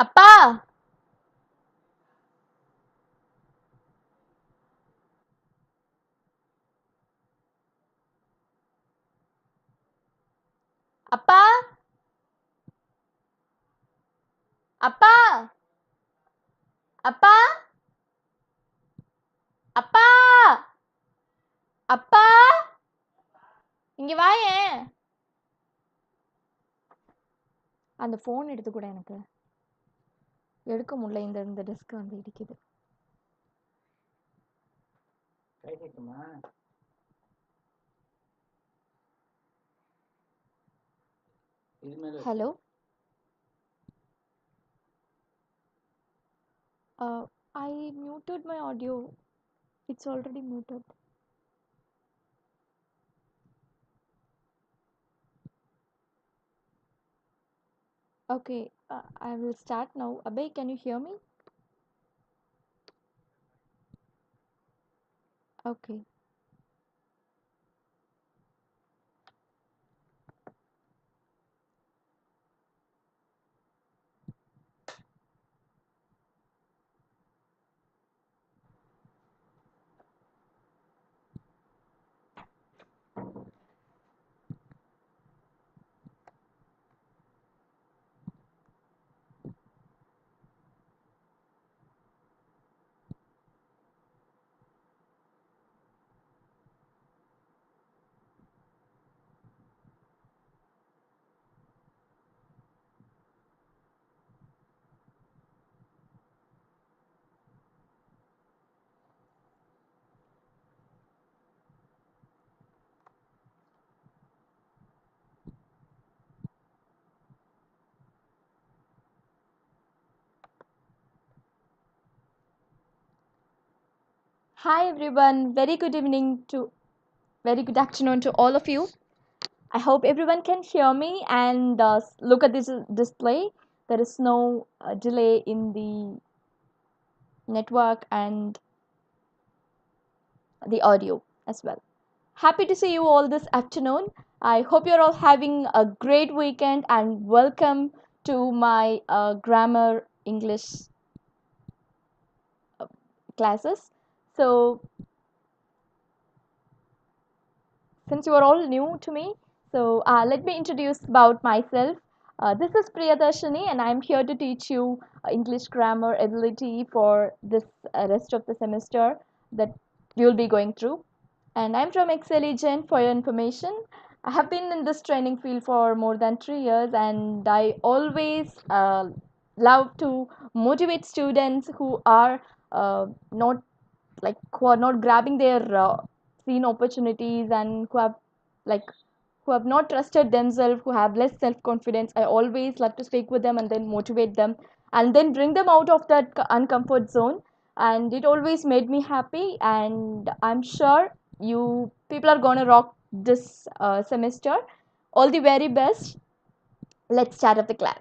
அப்பா அப்பா அப்பா அப்பா அப்பா அப்பா இங்க வாயேன். அந்த ஃபோன் எடுத்து கூட எனக்கு எடுக்க முடியல. இந்த டெஸ்க் வந்து இடிக்குது. Hello. I muted my audio. It's already muted. Okay, I will start now. Abhay, can you hear me? Okay. Hi everyone. Very good afternoon to all of you. I hope everyone can hear me and look at this display. There is no delay in the network and the audio as well. Happy to see you all this afternoon. I hope you're all having a great weekend and welcome to my grammar English classes. So, since you are all new to me, let me introduce about myself. This is Priyadarshini and I'm here to teach you English grammar ability for this rest of the semester that you'll be going through. And I'm from Xeligent for your information. I have been in this training field for more than 3 years, and I always love to motivate students not who are not grabbing their seen opportunities and like who have not trusted themselves, who have less self confidence. I always love to speak with them and then motivate them and then bring them out of that uncomfort zone, and it always made me happy, and I'm sure you people are going to rock this semester. All the very best. Let's start up the class.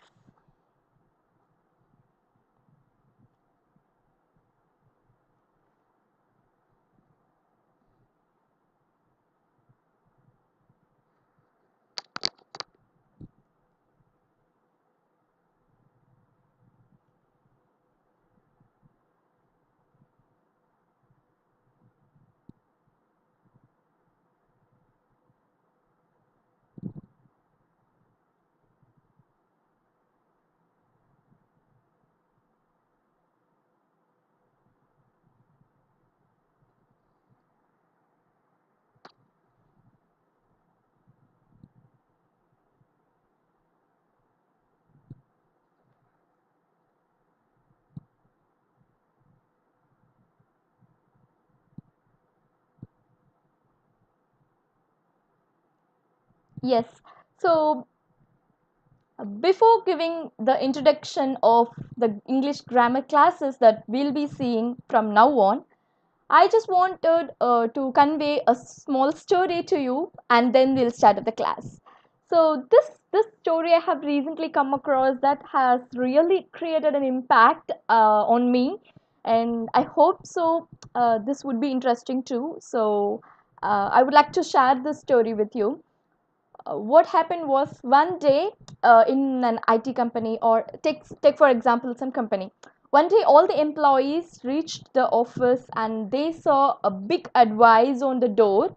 Yes. So before giving the introduction of the English grammar classes that we'll be seeing from now on, I just wanted to convey a small story to you, and then we'll start the class. So this story I have recently come across that has really created an impact on me, and I hope so. This would be interesting too. So I would like to share this story with you. What happened was one day in an IT company, or take for example some company. One day all the employees reached the office and they saw a big advice on the door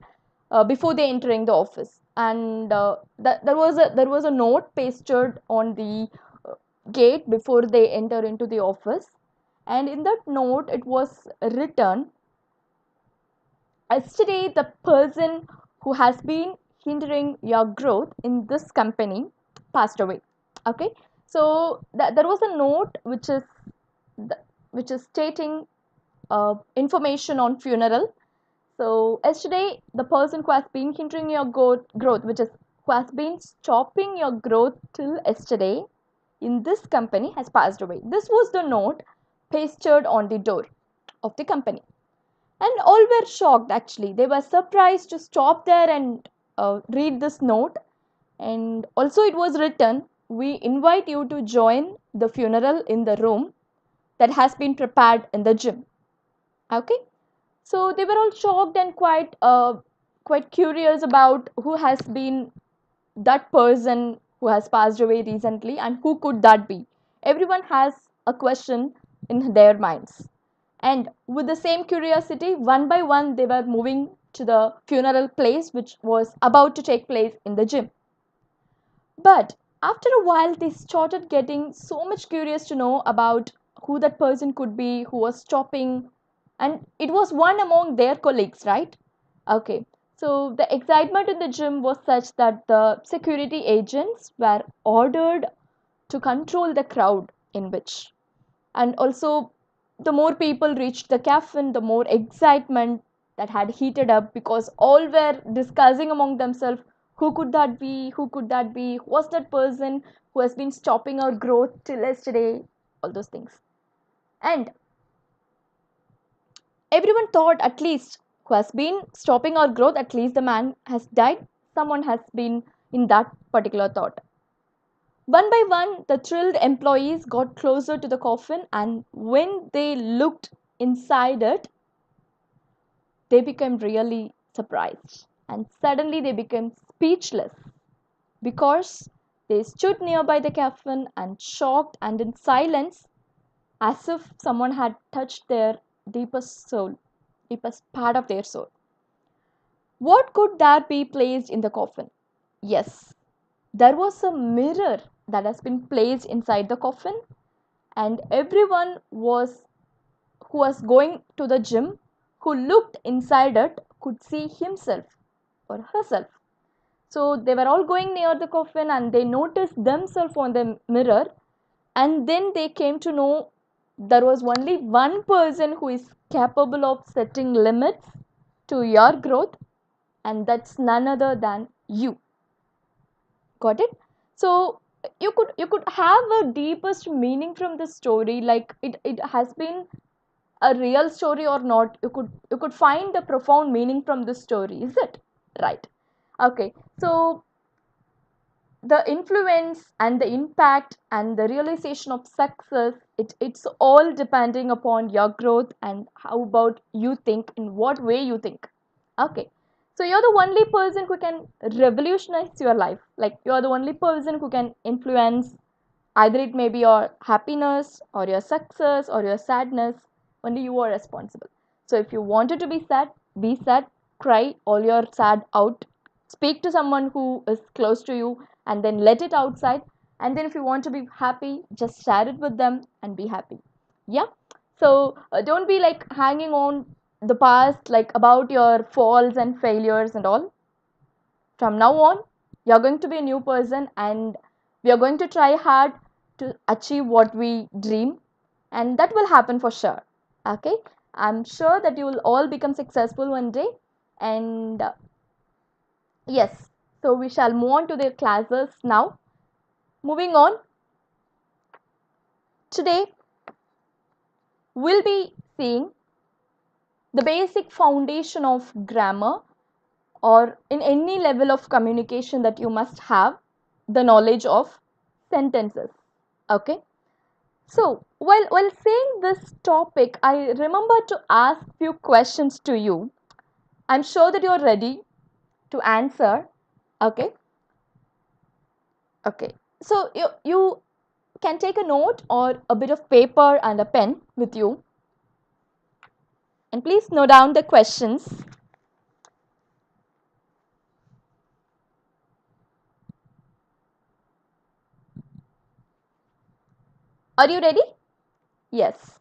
before they entering the office, and there was a note pasted on the uh, gate before they enter into the office, and in that note it was written, yesterday the person who has been hindering your growth in this company passed away. Okay, so there was a note which is stating information on funeral. So yesterday the person who has been hindering your growth, which is who has been stopping your growth till yesterday in this company, has passed away. This was the note pasted on the door of the company, and all were shocked. Actually, they were surprised to stop there and read this note. And also it was written, we invite you to join the funeral in the room that has been prepared in the gym. Okay, so they were all shocked and quite curious about who has been that person who has passed away recently, and who could that be. Everyone has a question in their minds, and with the same curiosity, one by one they were moving to the funeral place which was about to take place in the gym. But after a while they started getting so much curious to know about who that person could be who was stopping, and it was one among their colleagues, right? Okay, so the excitement in the gym was such that the security agents were ordered to control the crowd in which. And also, the more people reached the cafe, the more excitement that had heated up, because all were discussing among themselves, who could that be, who could that be, who was that person who has been stopping our growth till yesterday, all those things. And everyone thought, at least who has been stopping our growth, at least the man has died, someone has been in that particular thought. One by one, the thrilled employees got closer to the coffin, and when they looked inside it, they became really surprised. And suddenly they became speechless, because they stood nearby the coffin and shocked and in silence, as if someone had touched their deepest soul, deepest part of their soul. What could there be placed in the coffin? Yes, there was a mirror that has been placed inside the coffin, and everyone who was going to the gym, who looked inside it, could see himself or herself. So they were all going near the coffin and they noticed themselves on the mirror, and then they came to know there was only one person who is capable of setting limits to your growth, and that's none other than you. Got it? So you could have a deepest meaning from this story, like it has been a real story or not. You could find a profound meaning from this story, is it right? Okay, so the influence and the impact and the realization of success, it's all depending upon your growth and how about you think, in what way you think. Okay, so you're the only person who can revolutionize your life, like you're the only person who can influence. Either it may be your happiness or your success or your sadness, only you are responsible. So if you wanted to be sad, cry all your sad out, speak to someone who is close to you, and then let it outside. And then if you want to be happy, just share it with them and be happy. Yeah. So don't be like hanging on the past, like about your faults and failures and all. From now on, you're going to be a new person, and we are going to try hard to achieve what we dream, and that will happen for sure. Okay, I'm sure that you will all become successful one day. And yes, so we shall move on to the classes now. Moving on, today we'll be seeing the basic foundation of grammar, or in any level of communication that you must have the knowledge of sentences. Okay, so while saying this topic, I remember to ask few questions to you. I'm sure that you're ready to answer. Okay, Okay, so you can take a note or a bit of paper and a pen with you, and please note down the questions. Are you ready? Yes.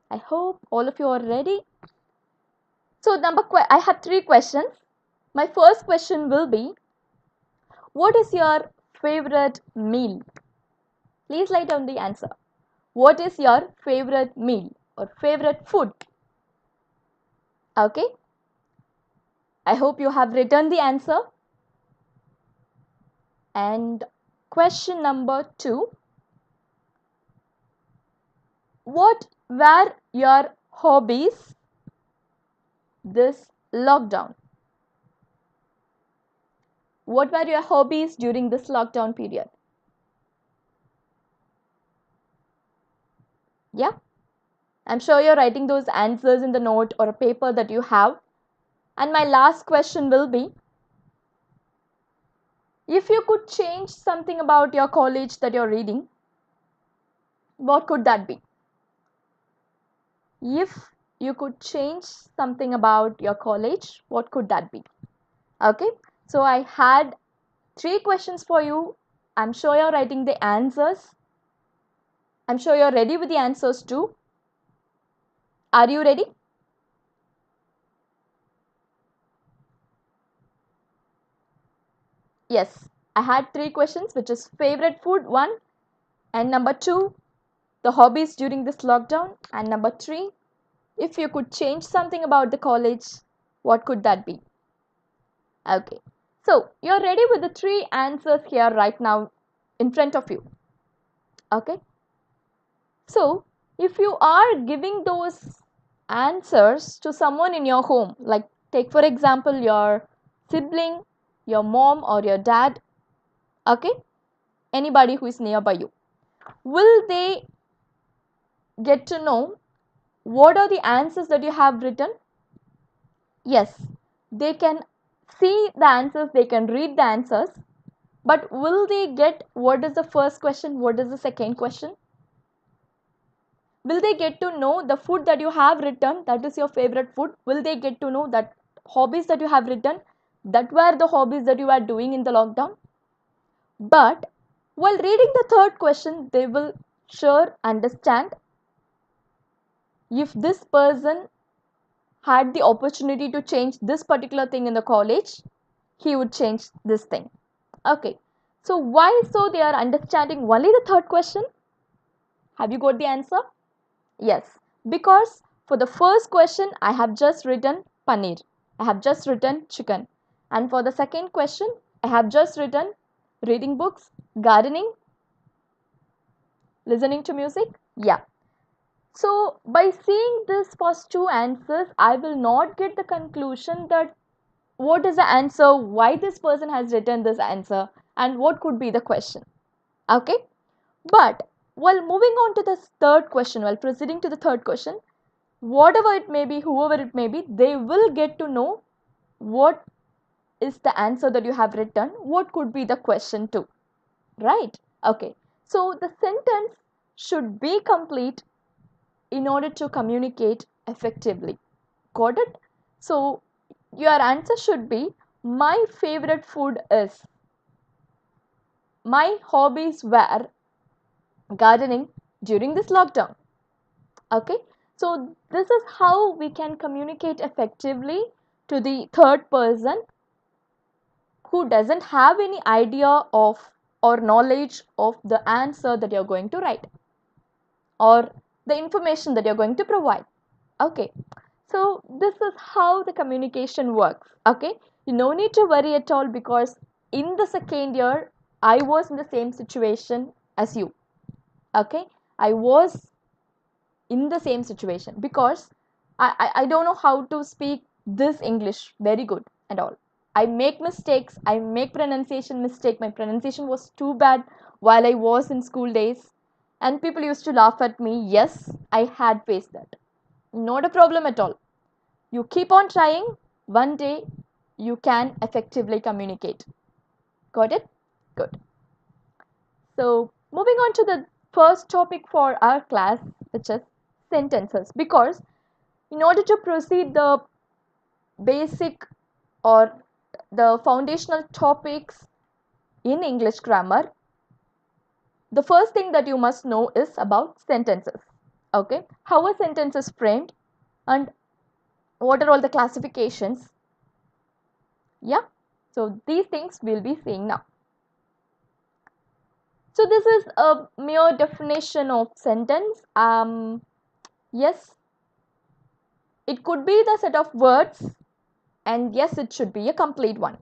I hope all of you are ready. So I have three questions. My first question will be, what is your favorite meal? Please write down the answer. What is your favorite meal or favorite food? Okay. I hope you have written the answer. And question number two, what were your hobbies this lockdown? What were your hobbies during this lockdown period? Yeah, I'm sure you're writing those answers in the note or a paper that you have. And my last question will be, if you could change something about your college that you're reading, what could that be? If you could change something about your college, what could that be? Okay, so I had three questions for you. I'm sure you're writing the answers. I'm sure you're ready with the answers too. Are you ready? Yes, I had three questions, which is favorite food, one, and number two, the hobbies during this lockdown, and number three, if you could change something about the college, what could that be? Okay, so you're ready with the three answers here right now in front of you. Okay, so if you are giving those answers to someone in your home, like take for example your sibling, your mom, or your dad, okay, anybody who is nearby you, will they get to know what are the answers that you have written? Yes, they can see the answers, they can read the answers, but will they get what is the first question, what is the second question? Will they get to know the food that you have written, that is your favorite food? Will they get to know that hobbies that you have written, that were the hobbies that you are doing in the lockdown? But while reading the third question, they will sure understand if this person had the opportunity to change this particular thing in the college, he would change this thing. Okay, so why so they are understanding only the third question? Have you got the answer? Yes, because for the first question I have just written paneer, I have just written chicken, and for the second question I have just written reading books, gardening, listening to music. Yeah, so by seeing these first two answers, I will not get the conclusion that what is the answer, why this person has written this answer, and what could be the question. Okay, but while moving on to the third question, while proceeding to the third question, whatever it may be, whoever it may be, they will get to know what is the answer that you have written, what could be the question too, right? Okay, so the sentence should be complete in order to communicate effectively. Got it? So your answer should be, my favorite food is, my hobbies were gardening during this lockdown. Okay, so this is how we can communicate effectively to the third person who doesn't have any idea of or knowledge of the answer that you're going to write or the information that you're going to provide. Okay, so this is how the communication works. Okay, you no need to worry at all, because in the second year I was in the same situation as you. Okay, I was in the same situation because I don't know how to speak this English very good and all. I make mistakes, I make pronunciation mistake. My pronunciation was too bad while I was in school days, and people used to laugh at me. Yes, I had faced that. Not a problem at all. You keep on trying, one day you can effectively communicate. Got it? Good. So moving on to the first topic for our class, which is sentences, because in order to proceed the basic or the foundational topics in English grammar, the first thing that you must know is about sentences. Okay, how a sentence is framed and what are all the classifications. Yeah, so these things we'll be seeing now. So this is a mere definition of sentence. Yes, it could be the set of words, and yes, it should be a complete one.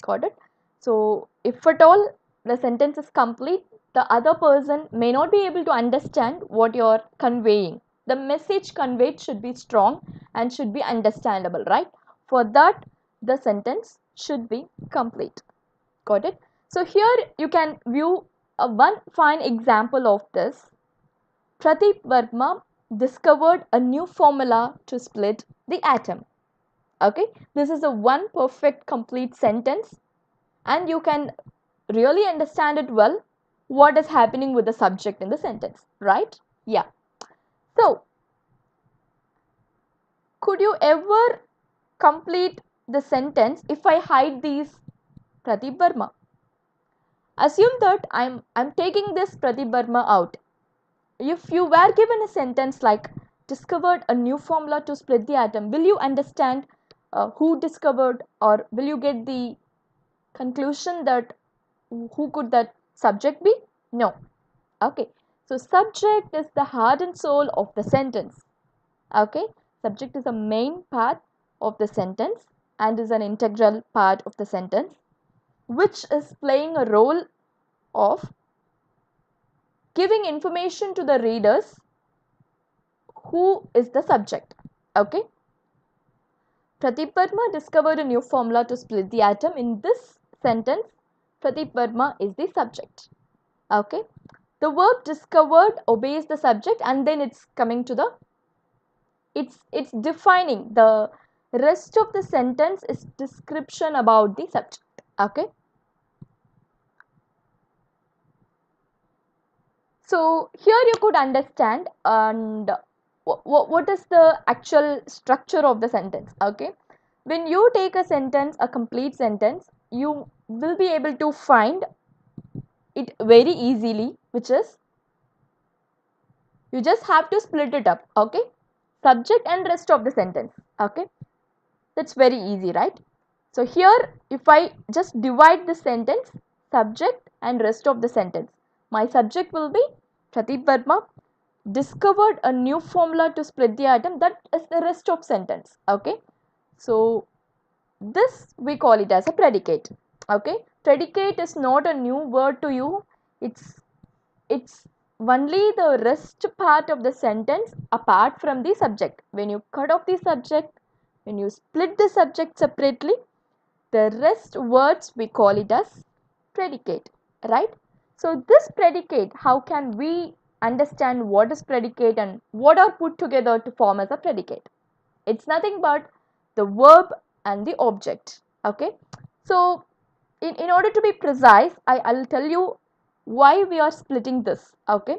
Got it? So if at all the sentence is complete, the other person may not be able to understand what you're conveying. The message conveyed should be strong and should be understandable, right? For that, the sentence should be complete. Got it? So here you can view one fine example of this. Pradeep Verma discovered a new formula to split the atom. Okay, this is a one perfect complete sentence, and you can really understand it well what is happening with the subject in the sentence, right? Yeah. So could you ever complete the sentence if I hide these Pradeep Verma? Assume that I'm taking this Pradeep Verma out. If you were given a sentence like discovered a new formula to split the atom, will you understand who discovered, or will you get the conclusion that who could that subject be? No. Okay. So subject is the heart and soul of the sentence. Okay. Subject is a main part of the sentence and is an integral part of the sentence, which is playing a role of giving information to the readers who is the subject. Okay. Pradeep Verma discovered a new formula to split the atom. In this sentence, Pradeep Verma is the subject. Okay. The verb discovered obeys the subject, and then it's coming to the it's defining the rest of the sentence is description about the subject. Okay. So here you could understand and what is the actual structure of the sentence. Okay, when you take a sentence, a complete sentence, you will be able to find it very easily, which is you just have to split it up. Okay, subject and rest of the sentence. Okay, that's very easy, right? So here if I just divide the sentence, subject and rest of the sentence, my subject will be Pradeep Verma discovered a new formula to split the atom. That is the rest of sentence. Okay, so this we call it as a predicate. Okay, predicate is not a new word to you. It's only the rest part of the sentence apart from the subject. When you cut off the subject, when you split the subject separately, the rest words we call it as predicate, right? So this predicate, how can we understand what is predicate and what are put together to form as a predicate? It's nothing but the verb and the object. Okay, so in order to be precise, I'll tell you why we are splitting this. Okay,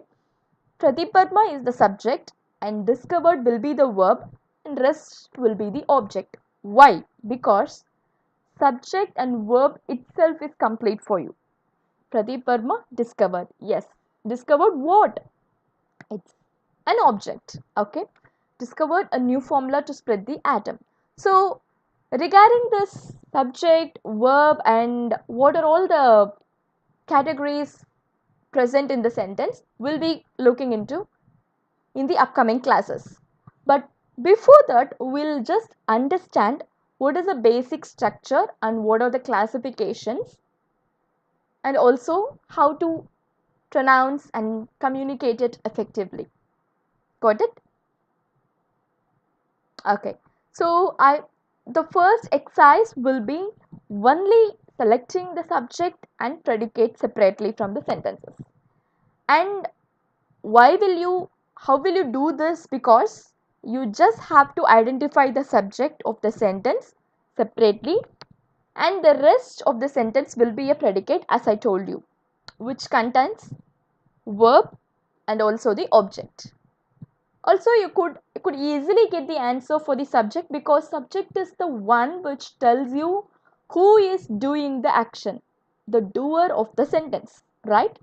Pradeep Verma is the subject and discovered will be the verb and rest will be the object. Why? Because subject and verb itself is complete for you. Pradeep Verma discovered. Yes. Discovered what? It's an object. Okay. Discovered a new formula to split the atom. So regarding this subject, verb and what are all the categories present in the sentence, we'll be looking into in the upcoming classes. But before that, we'll just understand what is the basic structure and what are the classifications, and also how to pronounce and communicate it effectively. Got it? Okay. So the first exercise will be only selecting the subject and predicate separately from the sentences. And how will you do this? Because you just have to identify the subject of the sentence separately, and the rest of the sentence will be a predicate, as I told you. which contains verb and also the object. Also, you could easily get the answer for the subject, because subject is the one which tells you who is doing the action, the doer of the sentence, right?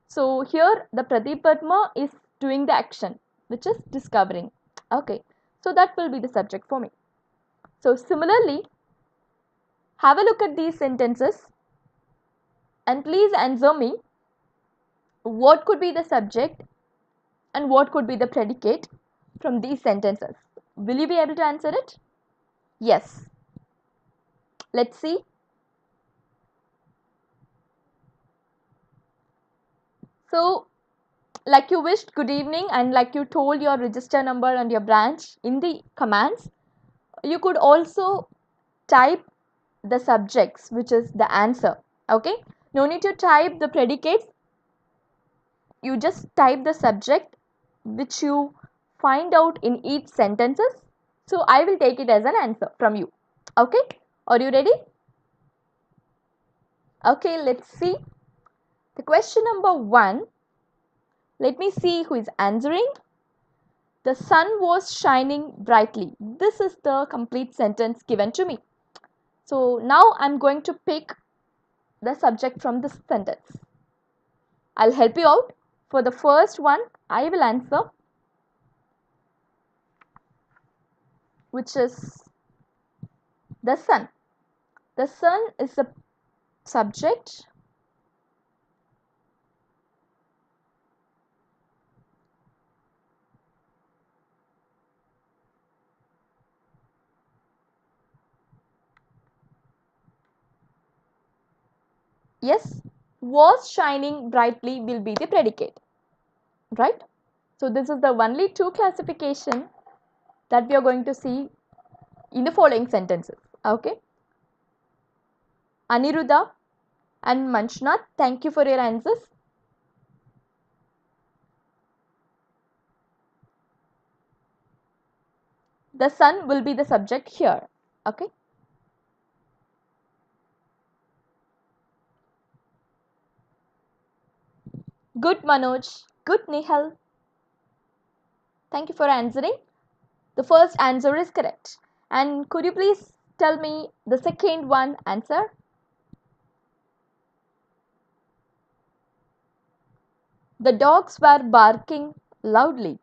So here the Pradeep Verma is doing the action, which is discovering. Okay, so that will be the subject for me. So similarly, have a look at these sentences and please answer me what could be the subject and what could be the predicate from these sentences. Will you be able to answer it? Yes. Let's see. So, like you wished good evening and like you told your register number and your branch in the commands, you could also type the subjects, which is the answer. Okay, no need to type the predicates, you just type the subject which you find out in each sentences. So I will take it as an answer from you. Okay, are you ready? Okay, let's see the question number 1. Let me see who is answering. The sun was shining brightly. This is the complete sentence given to me. So now I'm going to pick the subject from this sentence. I'll help you out. For the first one, I will answer, which is the sun. The sun is the subject. Yes, was shining brightly will be the predicate, right? So this is the only two classification that we are going to see in the following sentences. Okay. Aniruddha and Manjunath, thank you for your answers. The sun will be the subject here. Okay. Good Manoj. Good Nihal. Thank you for answering. The first answer is correct. And could you please tell me the second one answer? The dogs were barking loudly.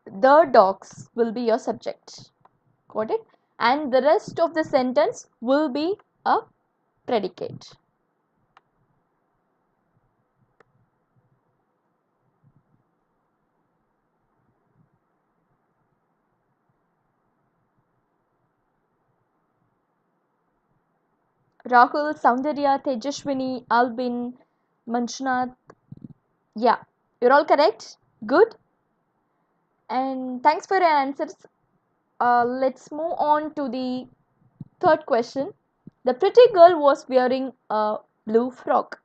The dogs will be your subject. Got it? And the rest of the sentence will be a predicate. Rahul, Soundarya, Tejashwini, Albin, Manjunath. Yeah, you're all correct. Good. And thanks for your answers. Let's move on to the third question. The pretty girl was wearing a blue frock.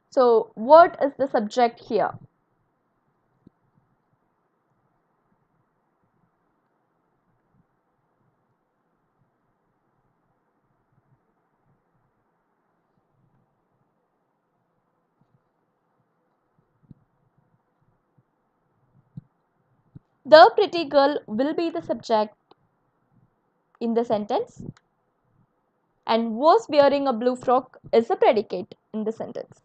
So, what is the subject here? The pretty girl will be the subject in the sentence, and was wearing a blue frock is a predicate in the sentence.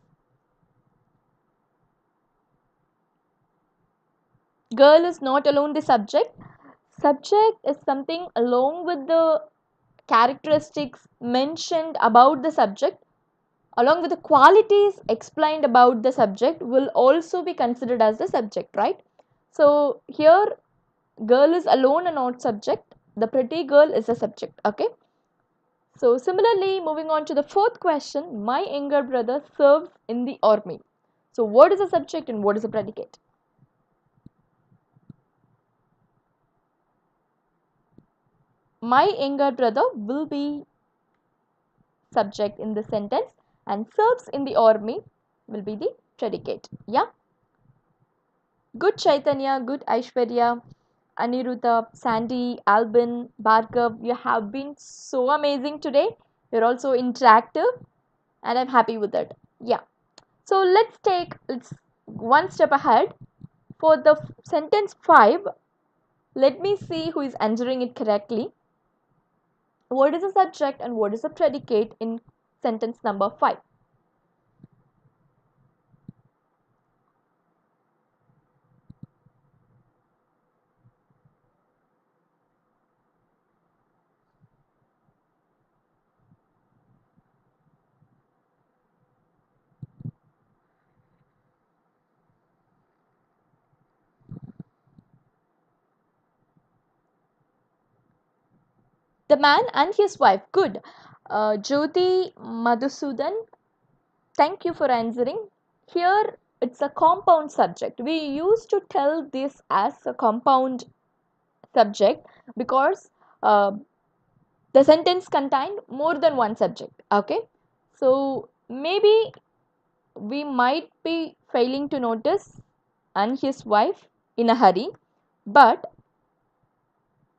Girl is not alone the subject. Subject is something along with the characteristics mentioned about the subject, along with the qualities explained about the subject, will also be considered as the subject, right? So here girl is alone and not subject. The pretty girl is the subject. Okay. So similarly, moving on to the fourth question, my younger brother serves in the army. So what is the subject and what is the predicate? My younger brother will be subject in the sentence, and serves in the army will be the predicate. Yeah. Good Chaitanya, good Aishwarya, Aniruddha, Sandy, Albin, Bhargav, you have been so amazing today. You're also interactive and I'm happy with it. Yeah. So let's one step ahead. For the sentence 5, let me see who is answering it correctly. What is the subject and what is the predicate in sentence number 5? The man and his wife. Good. Jyoti Madhusudan, thank you for answering. Here it's a compound subject. We used to tell this as a compound subject because uh, the sentence contained more than one subject. Okay, so maybe we might be failing to notice and his wife in a hurry, but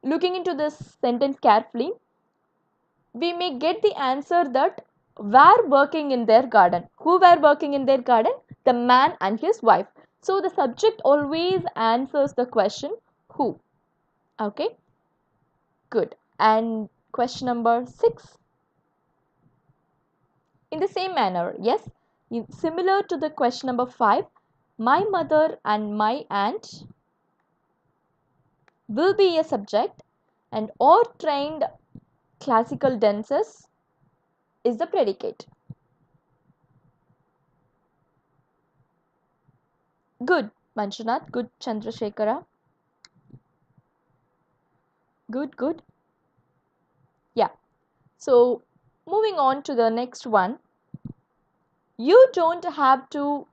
looking into this sentence carefully, we may get the answer that were working in their garden. Who were working in their garden? The man and his wife. So the subject always answers the question who. Okay, good. And question number 6. In the same manner, yes, similar to the question number 5, my mother and my aunt will be a subject and or trained classical dancers is the predicate. Good, Manjunath. Good, Chandrasekhara. Good, good. Yeah. So, moving on to the next one. You don't have to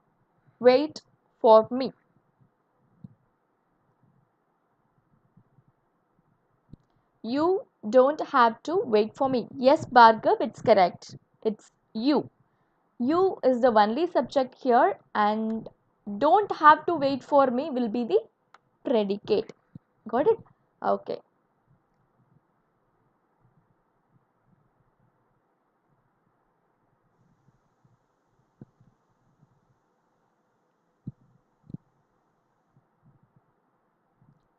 wait for me. You don't have to wait for me. Yes, Bhargav, it's correct. It's you. You is the only subject here, and don't have to wait for me will be the predicate. Got it? Okay.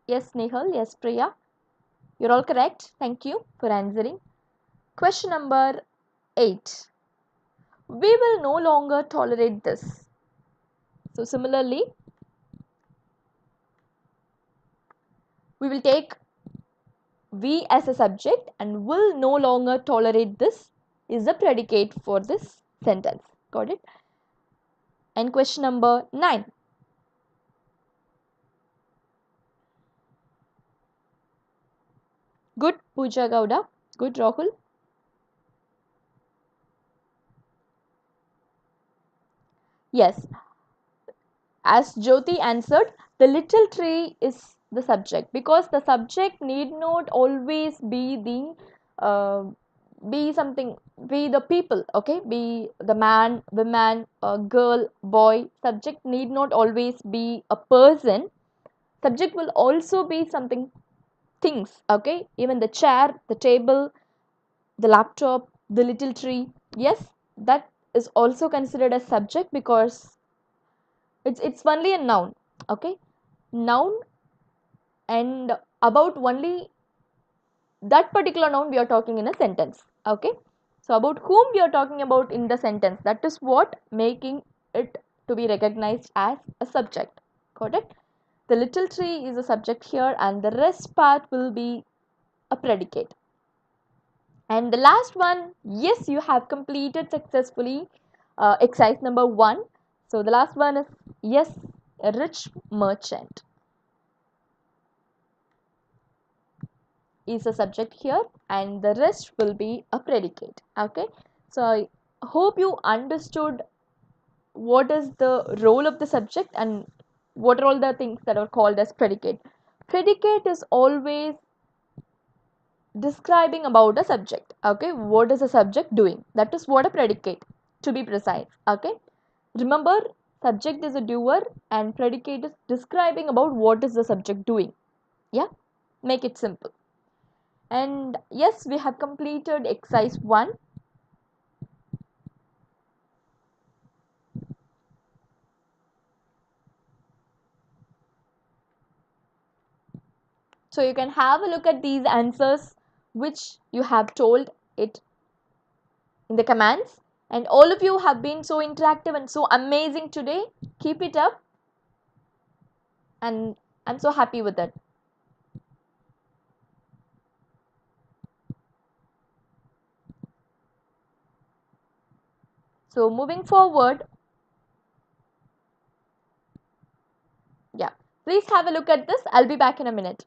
Yes, Nehal. Yes, Priya. You're all correct. Thank you for answering. Question number 8. We will no longer tolerate this. So, similarly, we will take we as a subject and will no longer tolerate this is the predicate for this sentence. Got it? And question number 9. Good, Pooja Gowda. Good, Rahul. Yes, as Jyoti answered, the little tree is the subject because the subject need not always be the be something, be the people, okay, be the man, woman, girl, boy. Subject need not always be a person. Subject will also be something, things, okay, even the chair, the table, the laptop, the little tree. Yes, that is also considered as subject because it's only a noun. Okay, noun, and about only that particular noun we are talking in a sentence. Okay, so about whom we are talking about in the sentence, that is what making it to be recognized as a subject. Got it? The little tree is a subject here and the rest part will be a predicate. And the last one, yes, you have completed successfully exercise number 1. So the last one is yes, a rich merchant is a subject here and the rest will be a predicate. Okay, so I hope you understood what is the role of the subject and what are all the things that are called as predicate. Predicate is always describing about a subject. Okay, what is a subject doing? That is what a predicate, to be precise. Okay, remember Subject is a doer and predicate is describing about what is the subject doing. Yeah, make it simple. And yes, we have completed exercise 1. So you can have a look at these answers which you have told it in the comments. And all of you have been so interactive and so amazing today. Keep it up, and I'm so happy with it. So moving forward, yeah, please have a look at this. I'll be back in a minute.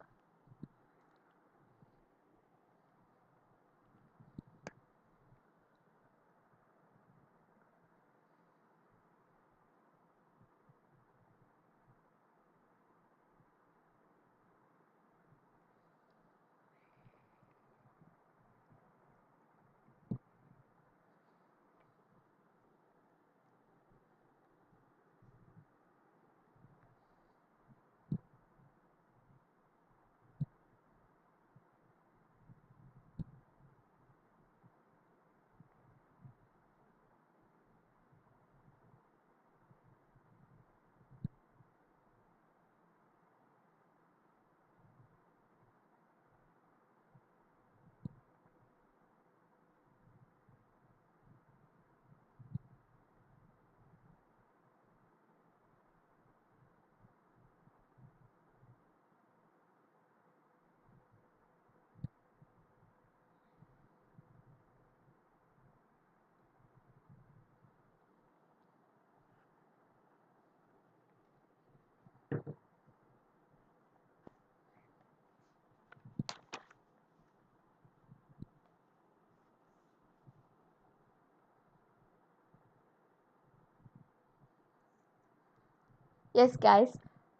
Yes, guys.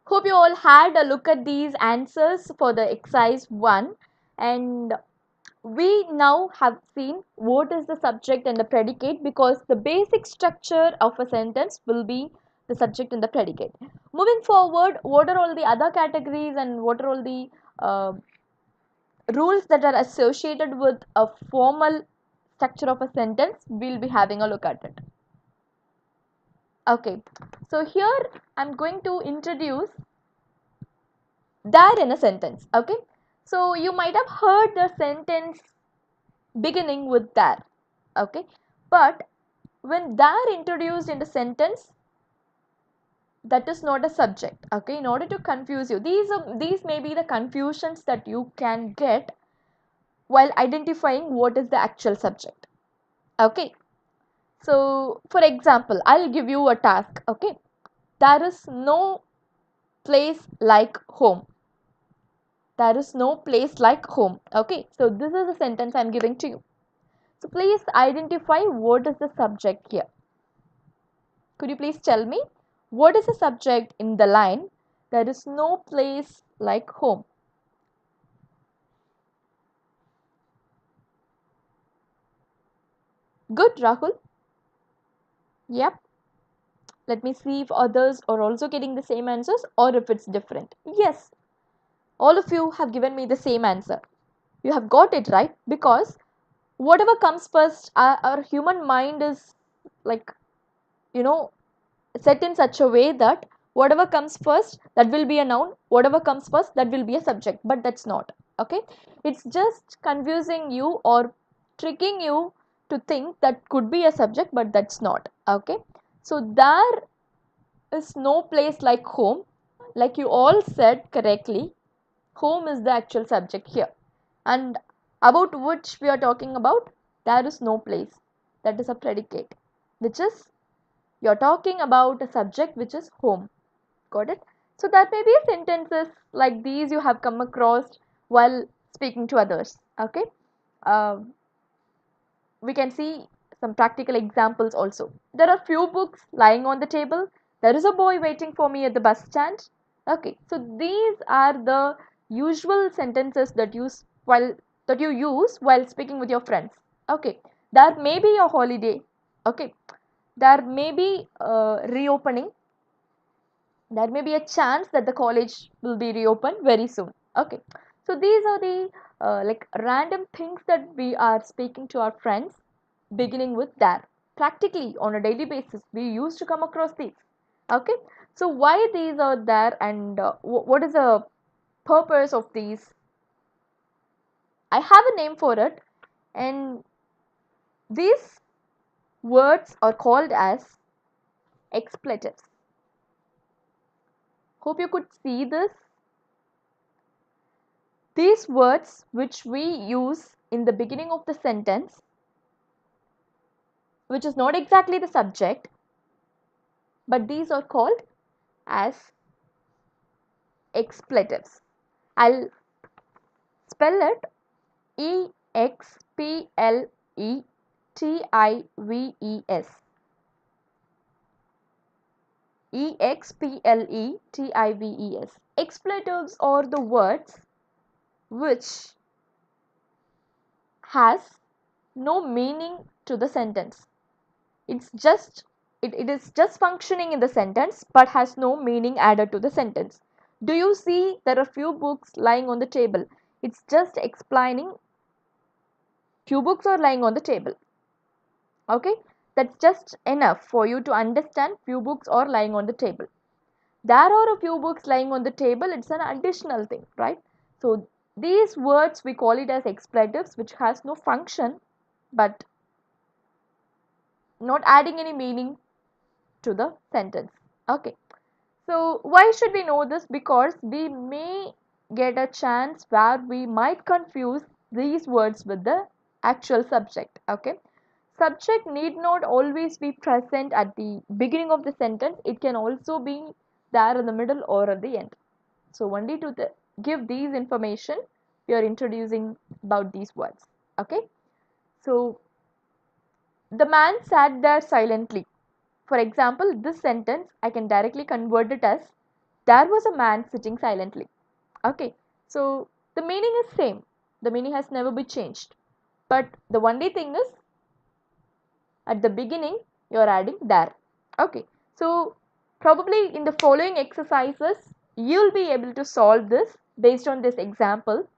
Hope you all had a look at these answers for the exercise 1, and we now have seen what is the subject and the predicate, because the basic structure of a sentence will be the subject and the predicate. Moving forward, what are all the other categories and what are all the rules that are associated with a formal structure of a sentence, we'll be having a look at it. Okay, so here I'm going to introduce there in a sentence. Okay, so you might have heard the sentence beginning with there. Okay, but when there introduced in the sentence, that is not a subject. Okay, in order to confuse you, these may be the confusions that you can get while identifying what is the actual subject. Okay, so for example, I'll give you a task. Okay, there is no place like home. There is no place like home. Okay, so this is a sentence I'm giving to you. So please identify what is the subject here. Could you please tell me what is the subject in the line? There is no place like home. Good, Rahul. Yep. Let me see if others are also getting the same answers or if it's different. Yes, all of you have given me the same answer. You have got it right, because whatever comes first, our human mind is like, you know, set in such a way that whatever comes first, that will be a noun, whatever comes first, that will be a subject, but that's not. Okay, it's just confusing you or tricking you to think that could be a subject, but that's not. Okay, so there is no place like home. Like you all said correctly, home is the actual subject here, and about which we are talking about, there is no place, that is a predicate, which is, you're talking about a subject which is home. Got it? So that may be sentences like these you have come across while speaking to others. Okay, uh, we can see some practical examples also. There are few books lying on the table. There is a boy waiting for me at the bus stand. Okay, so these are the usual sentences that you use while speaking with your friends. Okay, there may be a holiday. Okay, there may be reopening. there may be a chance that the college will be reopened very soon. Okay, so these are the like random things that we are speaking to our friends, beginning with there. Practically on a daily basis we used to come across these. Okay, so why these are there, and what is the purpose of these? I have a name for it, and these words are called as expletives. Hope you could see this. These words which we use in the beginning of the sentence, which is not exactly the subject, but these are called as expletives. I'll spell it: Explettives. Explettives. Expletives are the words which has no meaning to the sentence. It's just it is just functioning in the sentence but has no meaning added to the sentence. Do you see there are few books lying on the table? It's just explaining few books are lying on the table. Okay, that's just enough for you to understand few books are lying on the table. There are a few books lying on the table, it's an additional thing, right? So these words we call it as expletives, which has no function but not adding any meaning to the sentence. Okay, so why should we know this? Because we may get a chance where we might confuse these words with the actual subject. Okay, subject need not always be present at the beginning of the sentence, it can also be there in the middle or at the end. So only to give these information we are introducing about these words. Okay, so the man sat there silently. For example, this sentence I can directly convert it as there was a man sitting silently. Okay, so the meaning is same. The meaning has never been changed. But the only thing is at the beginning you are adding there. Okay, so probably in the following exercises you'll be able to solve this based on this example.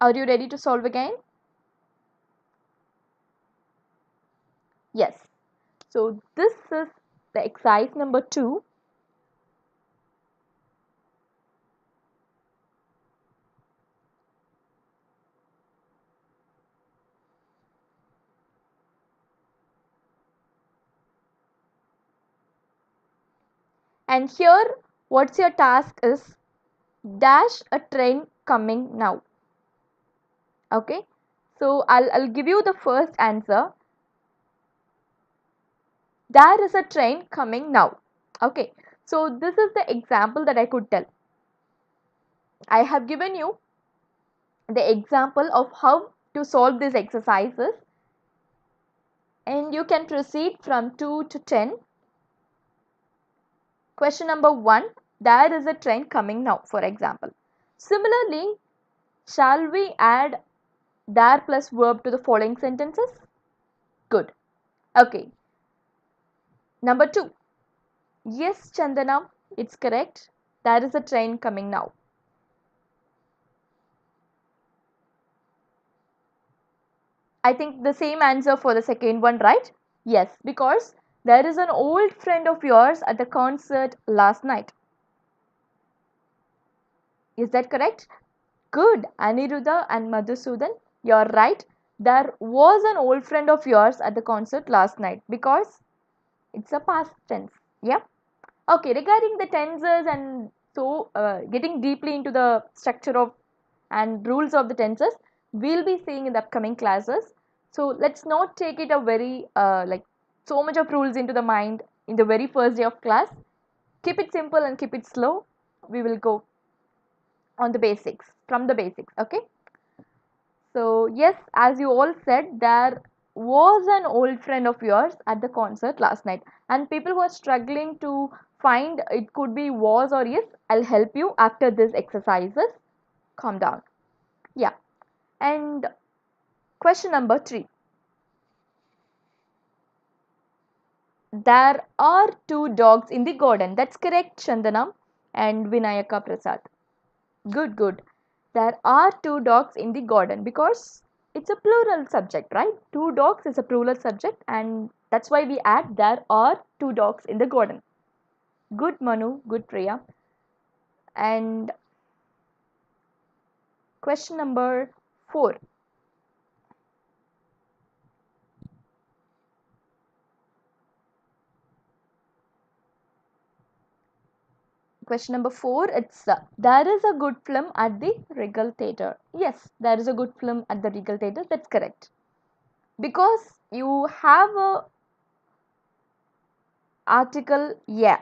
Are you ready to solve again? Yes. So this is the exercise number 2. And here what's your task is dash a train coming now. Okay, so I'll give you the first answer. There is a train coming now. Okay, so this is the example that I could tell. I have given you the example of how to solve these exercises, and you can proceed from 2 to 10. Question number 1, there is a train coming now, for example. Similarly, shall we add there plus verb to the following sentences? Good. Okay. Number 2, yes, Chandana, it's correct. There is a train coming now. I think the same answer for the second one, right? Yes, because there is an old friend of yours at the concert last night. Is that correct? Good. Aniruddha and Madhusudan, you're right. There was an old friend of yours at the concert last night because it's a past tense. Yeah. Okay, regarding the tenses and so getting deeply into the structure of and rules of the tenses, we'll be seeing in the upcoming classes. So let's not take it a very like so much of rules into the mind in the very first day of class. Keep it simple and keep it slow. We will go on the basics, from the basics. Okay, so yes, as you all said, there was an old friend of yours at the concert last night, and people who are struggling to find it could be was or yes, I'll help you after this exercises. Calm down. Yeah. And question number 3, There are two dogs in the garden. That's correct, Chandana and Vinayaka Prasad. Good, good. There are two dogs in the garden because it's a plural subject, right? Two dogs is a plural subject, and that's why we add there are two dogs in the garden. Good, Manu. Good, Priya. And question number 4. Question number 4, it's there is a good film at the Regal Theatre. Yes, there is a good film at the Regal Theatre. That's correct. Because you have a article yeah,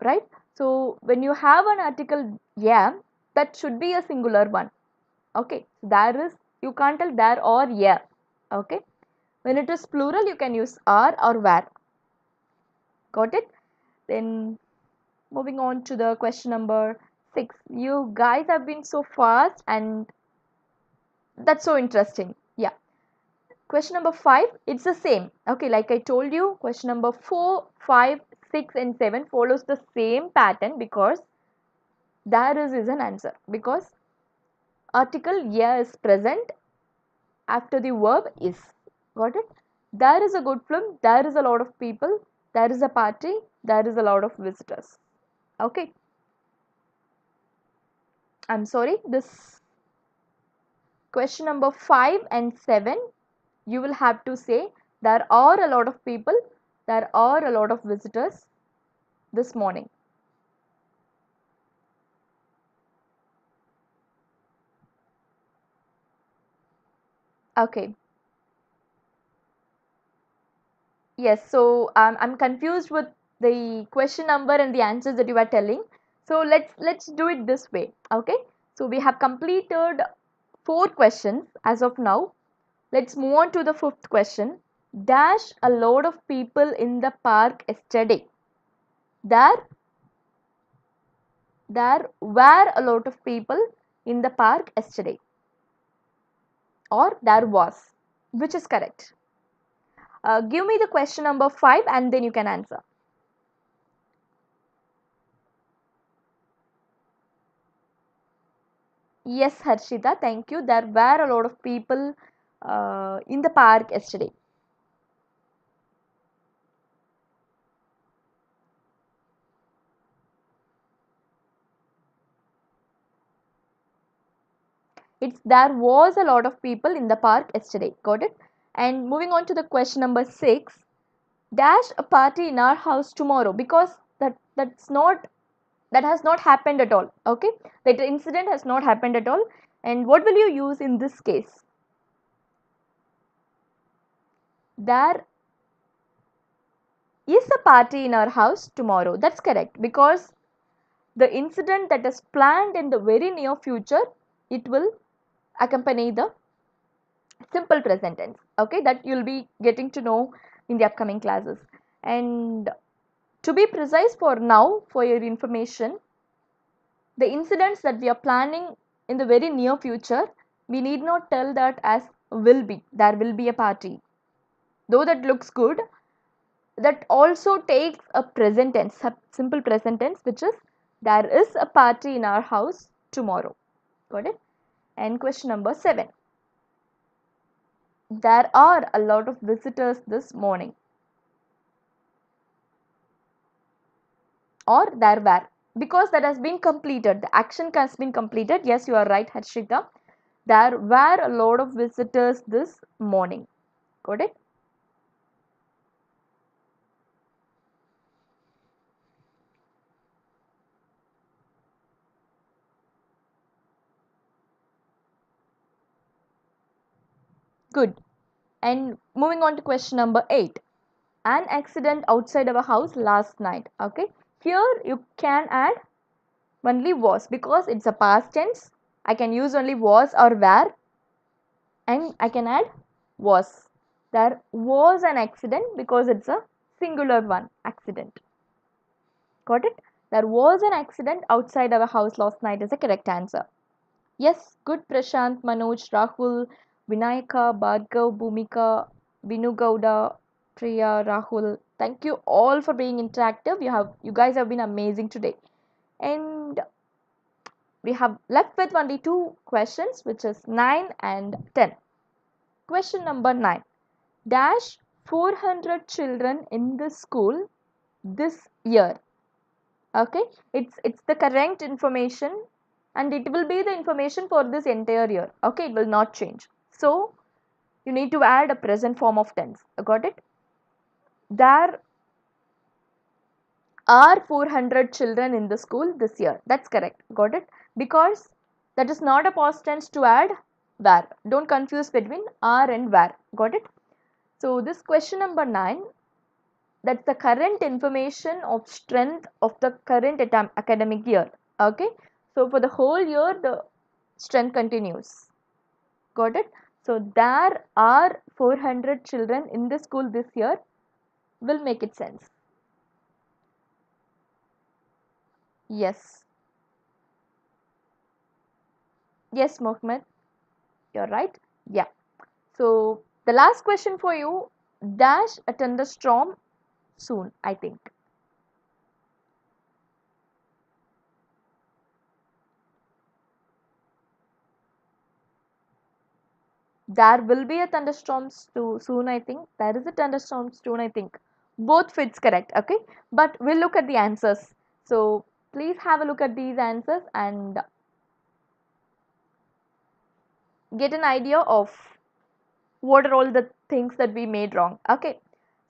right? So when you have an article yeah, that should be a singular one. Okay, there is, you can't tell there or yeah. Okay, when it is plural you can use are or where. Got it? Then moving on to the question number 6. You guys have been so fast and that's so interesting. Yeah. Question number 5, it's the same. Okay, like I told you, question number 4, 5, 6 and 7 follows the same pattern because there is an answer. Because article yeah is present after the verb is. Got it? There is a good film, there is a lot of people, there is a party, there is a lot of visitors. Okay. I'm sorry, this question number 5 and 7, you will have to say there are a lot of people, there are a lot of visitors this morning. Okay. Yes, so I'm confused with the question number and the answers that you are telling. So let's do it this way. Okay. So we have completed 4 questions as of now. Let's move on to the 5th question. Dash a lot of people in the park yesterday. There there were a lot of people in the park yesterday. Or there was. Which is correct? Give me the question number 5 and then you can answer. Yes, Harshita, thank you. There were a lot of people in the park yesterday. It's there was a lot of people in the park yesterday. Got it? And moving on to the question number 6, dash a party in our house tomorrow because that has not happened at all. Okay, that incident has not happened at all. And what will you use in this case? There is a party in our house tomorrow. That's correct because the incident that is planned in the very near future, it will accompany the simple present tense. Okay, that you'll be getting to know in the upcoming classes. And to be precise, for now, for your information, the incidents that we are planning in the very near future, we need not tell that as will be. There will be a party. Though that looks good, that also takes a present tense, a simple present tense, which is there is a party in our house tomorrow. Got it? And question number 7. There are a lot of visitors this morning. Or there were. Because that has been completed. The action has been completed. Yes, you are right, Harshita. There were a lot of visitors this morning. Got it? Good. And moving on to question number 8. An accident outside our house last night. Okay. Here you can add only was because it's a past tense. I can use only was or were, and I can add was. There was an accident because it's a singular one, accident. Got it? There was an accident outside our house last night is the correct answer. Yes, good, Prashant, Manoj, Rahul, Vinayaka, Bhargav, Bhumika, Vinu Gowda, Priya, Rahul. Thank you all for being interactive. You guys have been amazing today. And we have left with only two questions, which is 9 and 10. Question number 9. Dash 400 children in the school this year. Okay, it's the correct information, and it will be the information for this entire year. Okay, it will not change. So you need to add a present form of tense. Got it? There are 400 children in the school this year. That's correct. Got it? Because that is not a past tense to add where. Don't confuse between are and where. Got it? So this question number 9, that's the current information of strength of the current academic year. Okay? So for the whole year, the strength continues. Got it? So there are 400 children in the school this year will make it sense. Yes. Yes, Mohammed. You're right. Yeah. So the last question for you, dash a thunderstorm soon, I think. There will be a thunderstorm soon, I think. There is a thunderstorm soon, I think. Both fits correct, okay? But we'll look at the answers. So please have a look at these answers and get an idea of what are all the things that we made wrong. Okay,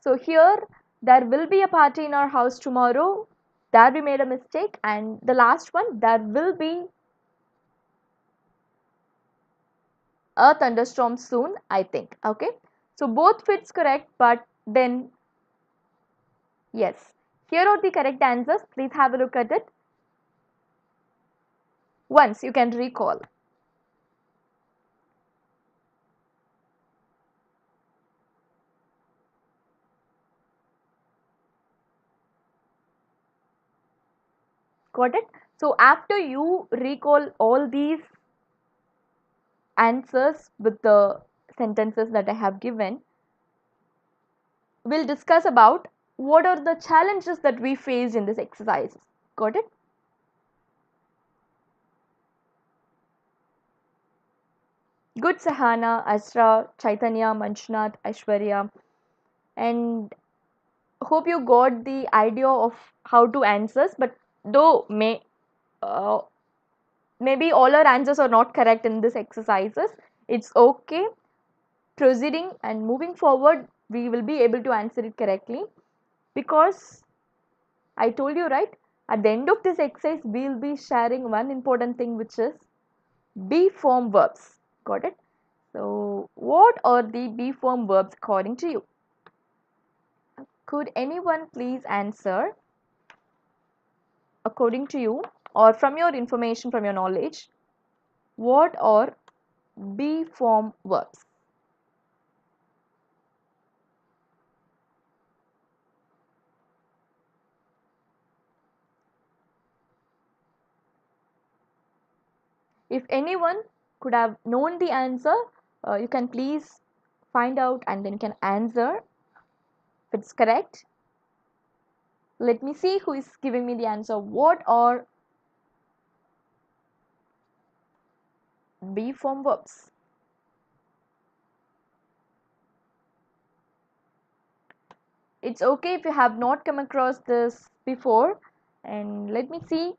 so here there will be a party in our house tomorrow. There we made a mistake, and the last one, there will be a thunderstorm soon, I think. Okay, so both fits correct, but then yes, here are the correct answers. Please have a look at it once you can recall. Got it? So after you recall all these answers with the sentences that I have given, we'll discuss about what are the challenges that we faced in this exercise. Got it? Good, Sahana, Asra, Chaitanya, Manchunath, Aishwarya, and hope you got the idea of how to answer. But though uh, maybe all our answers are not correct in this exercises, it's okay. Proceeding and moving forward, we will be able to answer it correctly, because I told you, right, at the end of this exercise we'll be sharing one important thing, which is be form verbs. Got it? So what are the be form verbs according to you? Could anyone please answer, according to you, or from your information, from your knowledge, what are be form verbs? If anyone could have known the answer, you can please find out and then you can answer if it's correct. Let me see who is giving me the answer. What are be form verbs? It's okay if you have not come across this before, and let me see.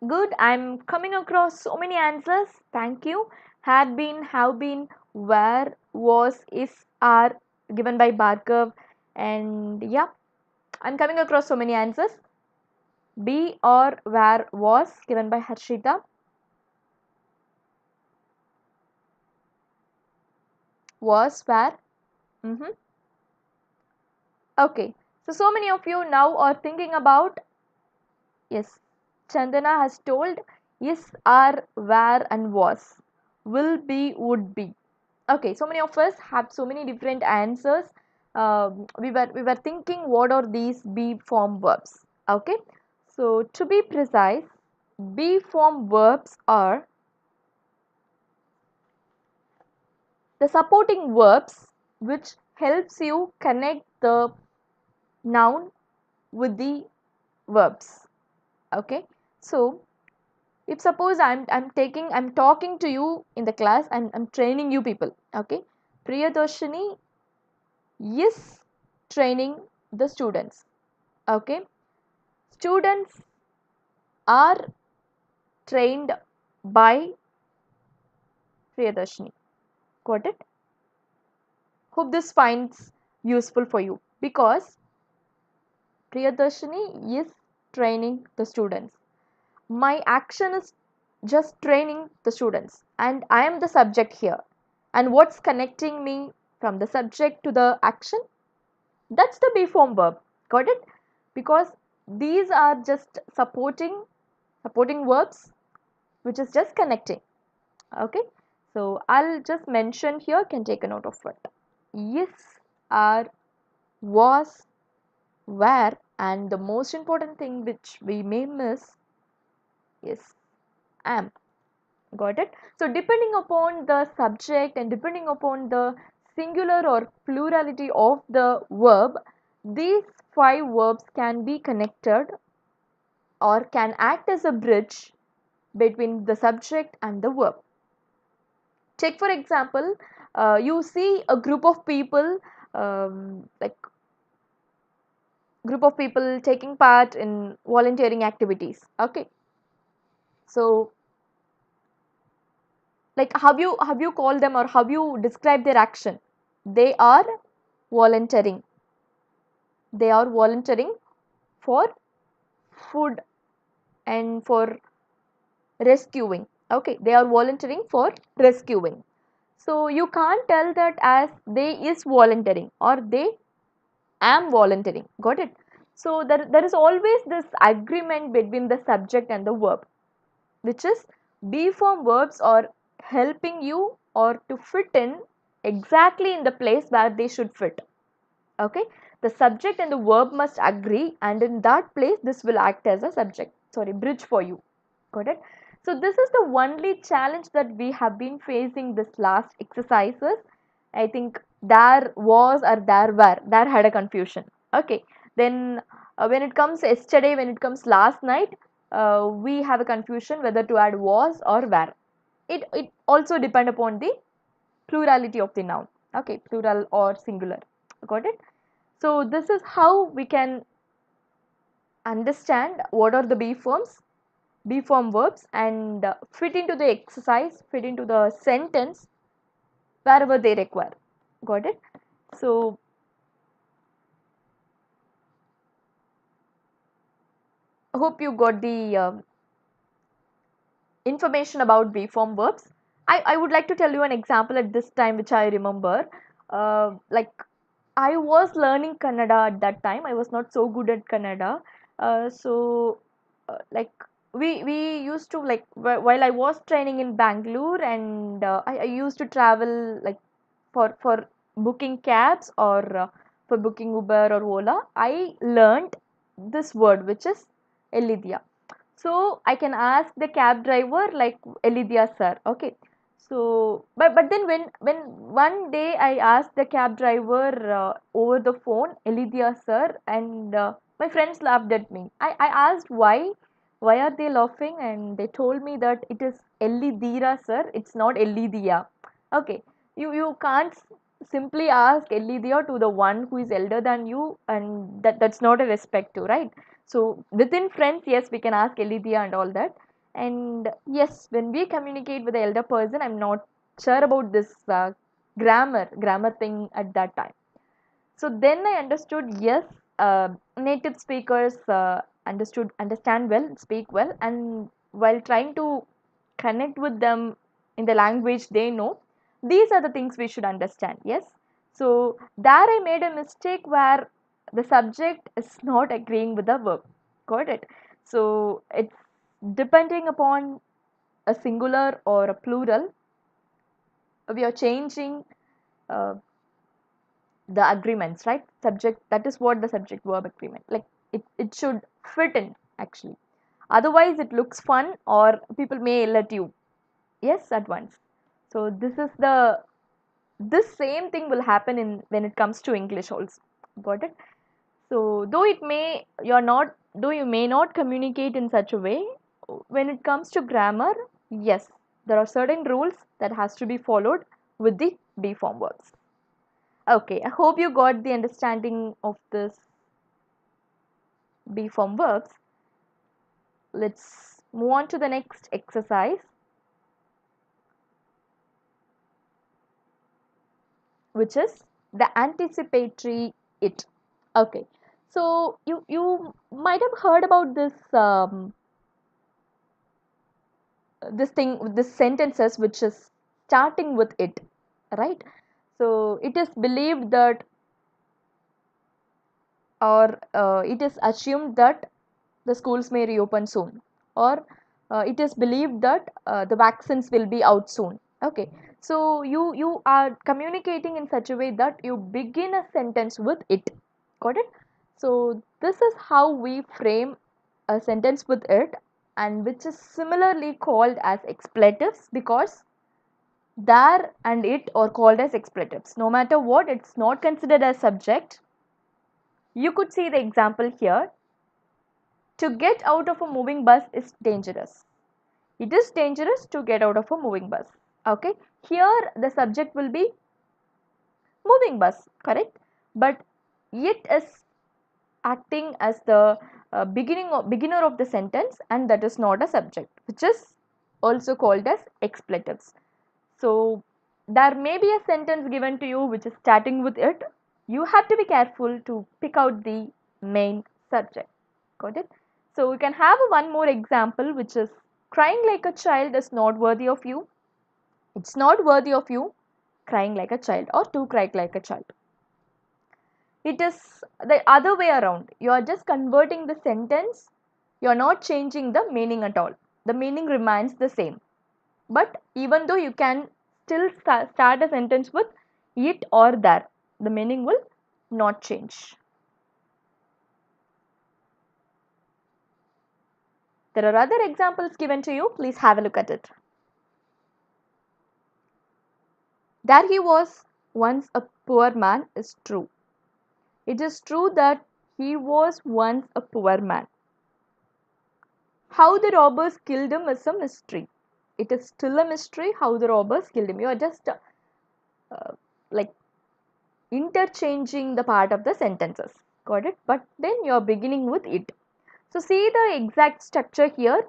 Good, I'm coming across so many answers. Thank you. Had been, have been, where, was, is, are, given by Bhargav, and yeah, I'm coming across so many answers. Be or where was, given by Harshita. Was, where. Mm-hmm. Okay, so many of you now are thinking about, yes, Chandana has told is, are, were, and was, will be, would be. Okay, so many of us have so many different answers. We were thinking, what are these be form verbs? Okay, so to be precise, be form verbs are the supporting verbs which helps you connect the noun with the verbs. Okay, so if suppose I'm talking to you in the class, I'm training you people. Okay, Priyadarshini is training the students. Okay, students are trained by Priyadarshini. Got it? Hope this finds useful for you, because Priyadarshini is training the students. My action is just training the students, and I am the subject here. And what's connecting me from the subject to the action? That's the be form verb. Got it? Because these are just supporting verbs which is just connecting. Okay, so I'll just mention here, can take a note of it. Yes, are, was, were, and the most important thing which we may miss is am. Got it? So depending upon the subject and depending upon the singular or plurality of the verb, these five verbs can be connected or can act as a bridge between the subject and the verb. Take for example, you see a group of people, like group of people taking part in volunteering activities. Okay, so like how you call them or how you describe their action? They are volunteering. They are volunteering for food and for rescuing. Okay, they are volunteering for rescuing. So you can't tell that as they is volunteering or they am volunteering. Got it? So there is always this agreement between the subject and the verb, which is be form verbs are helping you or to fit in exactly in the place where they should fit. Okay, the subject and the verb must agree, and in that place this will act as a bridge for you. Got it? So this is the only challenge that we have been facing this last exercises. I think there was or there were, there had a confusion. Okay, then when it comes yesterday, when it comes last night, we have a confusion whether to add was or were. It also depend upon the plurality of the noun. Okay, plural or singular. Got it? So this is how we can understand what are the be form verbs, and fit into the exercise, fit into the sentence wherever they require. Got it? So I hope you got the information about be form verbs. I would like to tell you an example at this time which I remember. Like I was learning Kannada at that time. I was not so good at Kannada. Like we used to like while I was training in Bangalore, and I used to travel like for booking cabs or for booking Uber or Ola. I learned this word which is Elidia. So I can ask the cab driver like Elidia sir. Okay. So but then when one day I asked the cab driver over the phone Elidia sir, and my friends laughed at me. I asked why are they laughing, and they told me that it is Elidira sir, it's not Elidia. Okay, you can't simply ask Elidia to the one who is elder than you, and that's not a respect to, right? So within friends, yes, we can ask Elidia and all that. And yes, when we communicate with the elder person, I'm not sure about this grammar thing at that time. So then I understood, yes, native speakers understand well, speak well, and while trying to connect with them in the language they know, these are the things we should understand. Yes. So there I made a mistake where the subject is not agreeing with the verb. Got it? So it's depending upon a singular or a plural, we are changing uh, the agreements, right? Subject, that is what the subject verb agreement, like it should fit in actually. Otherwise it looks fun or people may let you yes at once. So this same thing will happen in when it comes to English also. Got it? So though you may not communicate in such a way, when it comes to grammar, yes, there are certain rules that has to be followed with the be form verbs. Okay, I hope you got the understanding of this be form verbs. Let's move on to the next exercise, which is the anticipatory it. Okay, so you might have heard about this sentences which is starting with it, right? So it is believed that, or it is assumed that the schools may reopen soon, or it is believed that the vaccines will be out soon. Okay, so you are communicating in such a way that you begin a sentence with it. Got it? So this is how we frame a sentence with it, and which is similarly called as expletives, because there and it are called as expletives. No matter what, it's not considered as subject. You could see the example here. To get out of a moving bus is dangerous. It is dangerous to get out of a moving bus. Okay, here the subject will be moving bus, correct? But it is acting as the beginner of the sentence, and that is not a subject, which is also called as expletives. So there may be a sentence given to you which is starting with it. You have to be careful to pick out the main subject. Got it? So we can have one more example, which is crying like a child is not worthy of you. It's not worthy of you crying like a child, or to cry like a child. It is the other way around. You are just converting the sentence. You are not changing the meaning at all. The meaning remains the same. But even though you can still start a sentence with it or that, the meaning will not change. There are other examples given to you. Please have a look at it. There he was once a poor man is true. It is true that he was once a poor man. How the robbers killed him is a mystery. It is still a mystery how the robbers killed him. You are just like interchanging the part of the sentences. Got it? But then you are beginning with it. So see the exact structure here.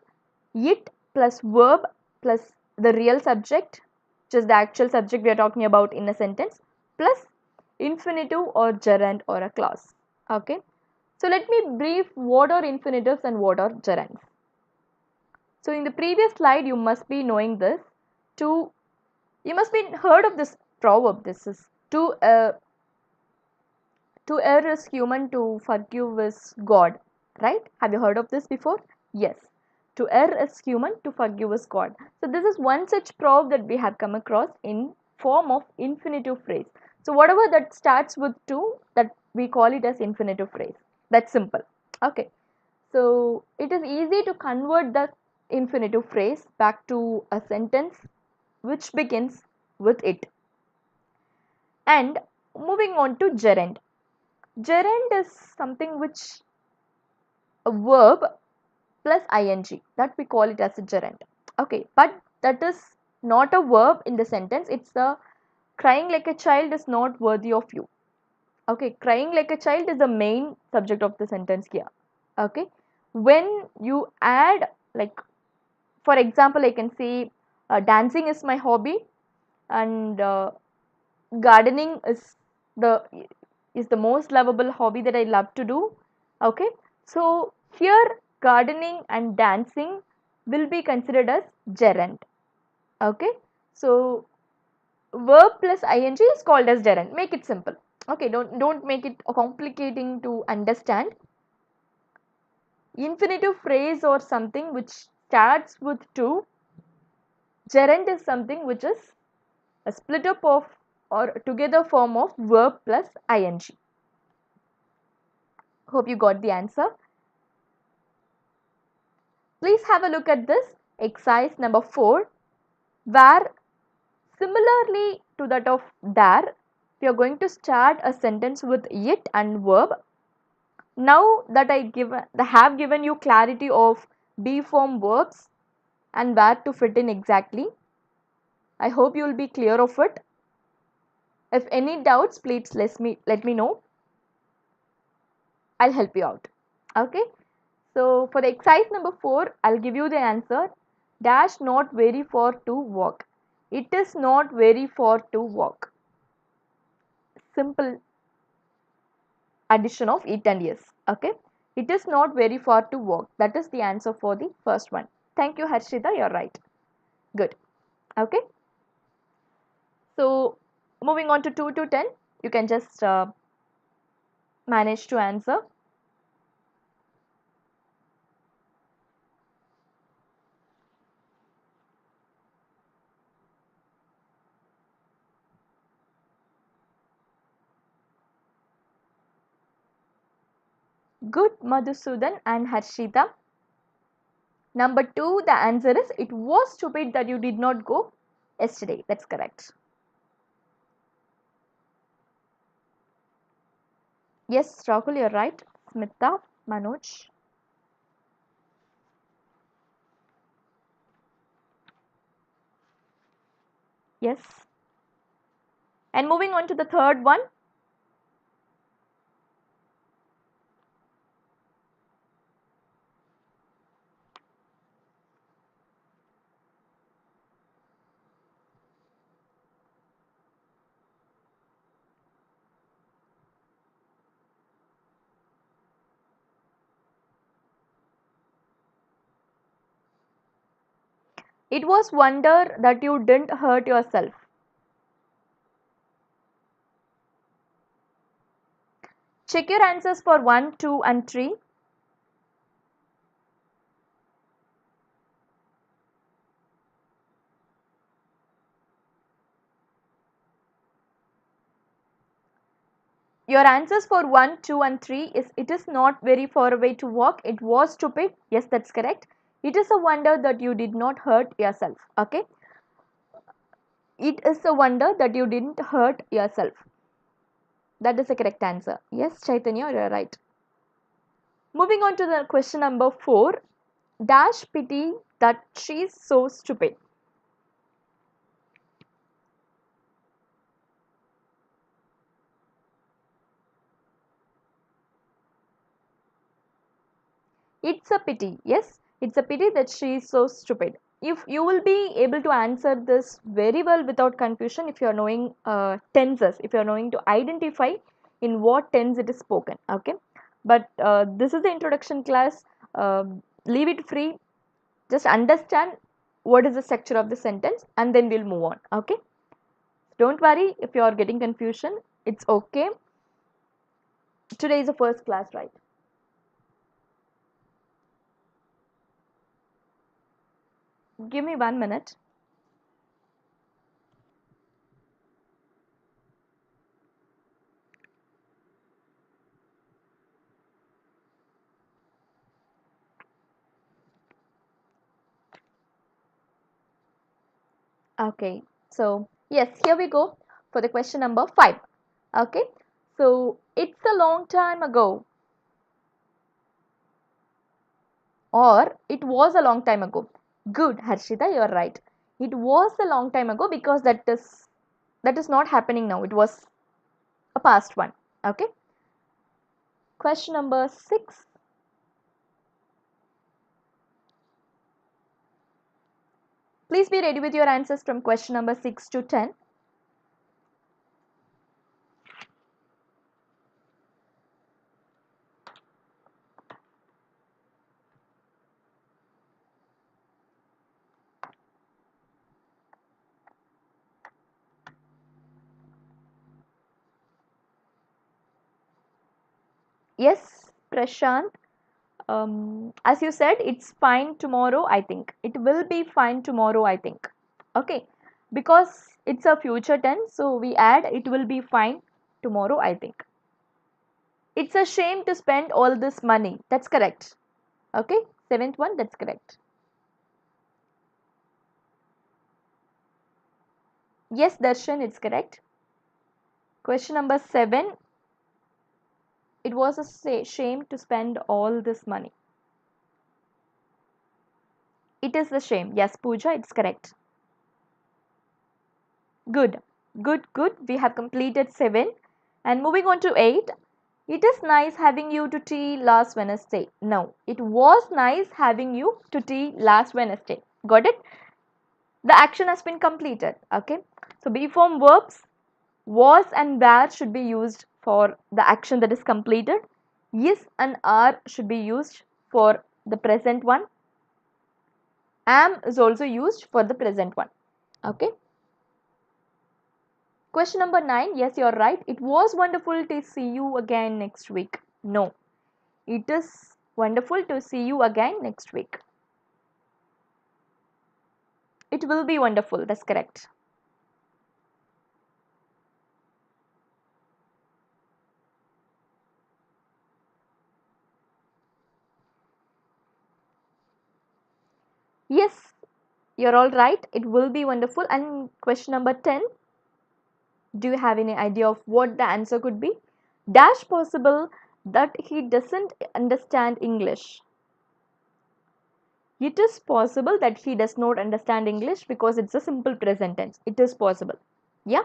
It plus verb plus the real subject, which is the actual subject we are talking about in a sentence, plus infinitive or gerund or a clause. Okay. So let me brief what are infinitives and what are gerunds. So in the previous slide, you must be knowing this. To You must be heard of this proverb. This is to err is human, to forgive is God. Right? Have you heard of this before? Yes. To err is human, to forgive is God. So this is one such proverb that we have come across in form of infinitive phrase. So whatever that starts with to, that we call it as infinitive phrase. That's simple. Okay. So it is easy to convert the infinitive phrase back to a sentence which begins with it. And moving on to gerund. Gerund is something which a verb plus ing, that we call it as a gerund. Okay, but that is not a verb in the sentence. It's a crying like a child is not worthy of you. Okay, crying like a child is the main subject of the sentence here. Okay, when you add, like, for example, I can say dancing is my hobby, and gardening the is the most lovable hobby that I love to do. Okay, so here gardening and dancing will be considered as gerund. Okay, so verb plus ing is called as gerund. Make it simple. Okay, don't make it complicating to understand. Infinitive phrase or something which starts with to. Gerund is something which is a split up of or together form of verb plus ing. Hope you got the answer. Please have a look at this exercise number 4, where similarly to that of there, we are going to start a sentence with it and verb. Now that I have given you clarity of be form verbs and where to fit in exactly, I hope you will be clear of it. If any doubts, please let me know. I'll help you out. Okay. So for the exercise number 4, I'll give you the answer. Dash not very far to walk. It is not very far to walk. Simple addition of it and yes. Okay. It is not very far to walk. That is the answer for the first one. Thank you, Harshita. You're right. Good. Okay. So moving on to 2 to 10, you can just manage to answer. Good, Madhusudan and Harshita. Number 2, the answer is it was stupid that you did not go yesterday. That's correct. Yes, Rahul, you're right. Smita, Manoj. Yes. And moving on to the third one. It was wonder that you didn't hurt yourself. Check your answers for 1, 2 and 3. Your answers for 1, 2 and 3 is it is not very far away to walk. It was stupid. Yes, that's correct. It is a wonder that you did not hurt yourself. Okay. It is a wonder that you didn't hurt yourself. That is the correct answer. Yes, Chaitanya, you're right. Moving on to the question number 4. Dash pity that she's so stupid. It's a pity. Yes, it's a pity that she is so stupid. If you will be able to answer this very well without confusion, if you are knowing tenses, if you are knowing to identify in what tense it is spoken. Okay, but this is the introduction class. Leave it free. Just understand what is the structure of the sentence, and then we'll move on. Okay. Don't worry if you are getting confusion. It's okay. Today is the first class, right? Give me 1 minute. Okay, so yes, here we go for the question number 5. Okay, so it's a long time ago, or it was a long time ago. Good, Harshita, you're right. It was a long time ago because that is not happening now. It was a past one. Okay, question number 6. Please be ready with your answers from question number 6 to 10. Yes, Prashant. As you said, it's fine tomorrow, I think. It will be fine tomorrow, I think. Okay. Because it's a future tense, so we add it will be fine tomorrow, I think. It's a shame to spend all this money. That's correct. Okay. Seventh one, that's correct. Yes, Darshan, it's correct. Question number 7. It was a shame to spend all this money. It is a shame. Yes, Pooja, it's correct. Good. Good, good. We have completed 7. And moving on to 8. It is nice having you to tea last Wednesday. No, it was nice having you to tea last Wednesday. Got it? The action has been completed. Okay. So be form verbs was and were should be used for the action that is completed. Is and are should be used for the present one. Am is also used for the present one. Okay. Question number 9. Yes, you're right. It was wonderful to see you again next week. No, it is wonderful to see you again next week. It will be wonderful. That's correct. Yes, you're all right. It will be wonderful. And question number 10. Do you have any idea of what the answer could be? Dash possible that he doesn't understand English. It is possible that he does not understand English because it's a simple present tense. It is possible. Yeah.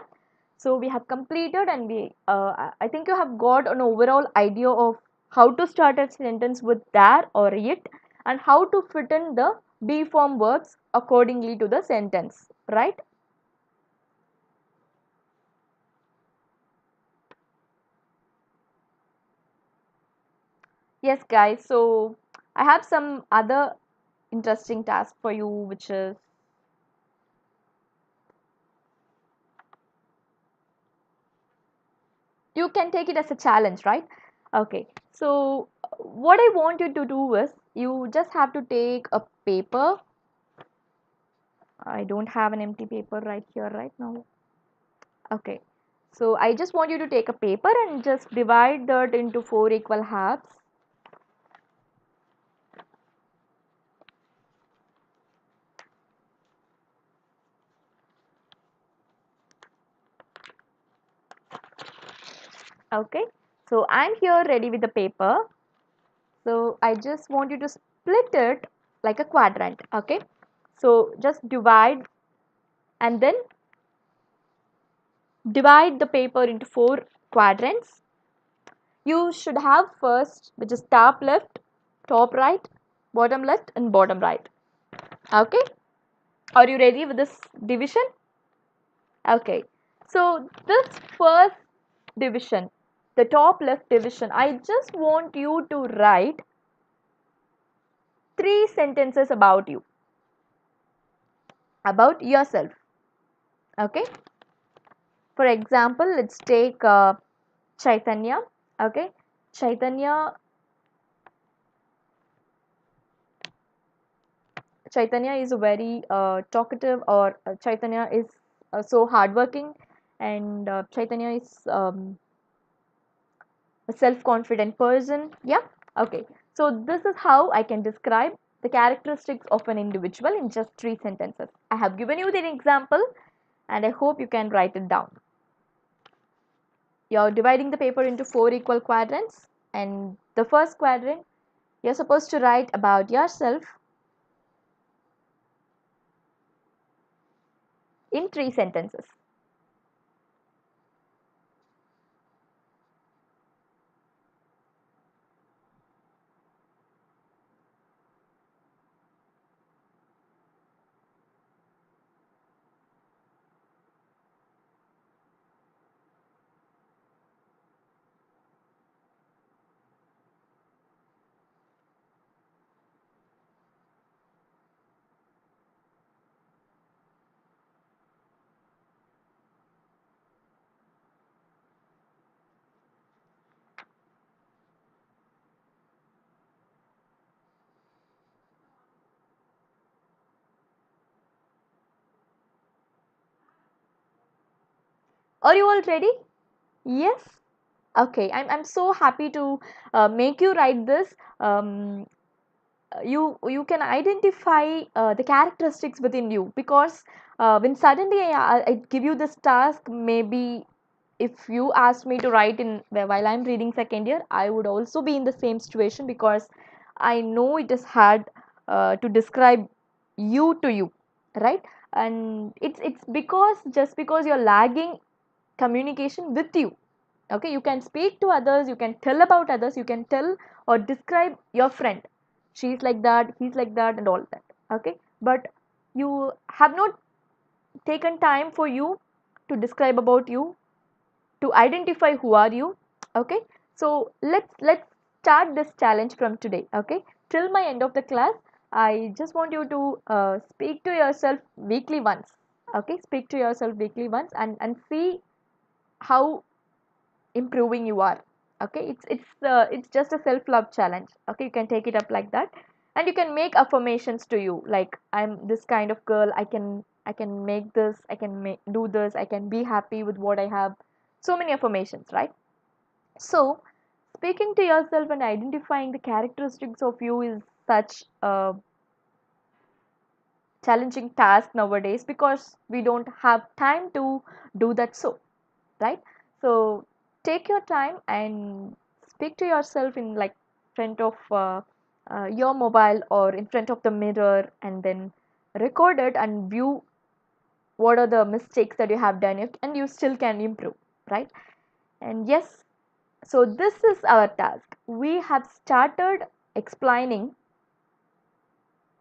So we have completed and I think you have got an overall idea of how to start a sentence with there or it and how to fit in the be form verbs accordingly to the sentence, right? Yes, guys. So I have some other interesting task for you, which is you can take it as a challenge, right? Okay. So what I want you to do is you just have to take a paper. I don't have an empty paper right here right now. Okay. So I just want you to take a paper and just divide that into 4 equal halves. Okay. So I'm here ready with the paper. So I just want you to split it like a quadrant. Okay. So just and then divide the paper into 4 quadrants. You should have first, which is top right, bottom left, and bottom right. Okay. Are you ready with this division? Okay. So this first division, the top left division, I just want you to write 3 sentences about you, about yourself. Okay. For example, let's take Chaitanya. Okay. Chaitanya Chaitanya is very talkative, or Chaitanya is so hardworking, and Chaitanya is a self-confident person. Yeah. Okay. So this is how I can describe the characteristics of an individual in just 3 sentences. I have given you the example, and I hope you can write it down. You're dividing the paper into 4 equal quadrants, and the first quadrant you're supposed to write about yourself in 3 sentences. Are you all ready? Yes. Okay, I'm so happy to make you write this. You can identify the characteristics within you, because when suddenly I give you this task, maybe if you asked me to write in while I'm reading second year, I would also be in the same situation, because I know it is hard to describe you to you, right? And it's because just because you're lagging communication with you. Okay, you can speak to others, you can tell about others, you can tell or describe your friend, she's like that, he's like that, and all that. Okay, but you have not taken time for you to describe about you, to identify who are you. Okay, so let's start this challenge from today. Okay, till my end of the class, I just want you to speak to yourself weekly once. Okay, speak to yourself weekly once, and see how improving you are. Okay, it's just a self love challenge. Okay, you can take it up like that, and you can make affirmations to you, like I'm this kind of girl, I can make this, do this, I can be happy with what I have. So many affirmations, right? So speaking to yourself and identifying the characteristics of you is such a challenging task nowadays, because we don't have time to do that. So, right? So take your time and speak to yourself in like front of your mobile or in front of the mirror, and then record it and view what are the mistakes that you have done, and you still can improve, right? And yes, so this is our task. We have started explaining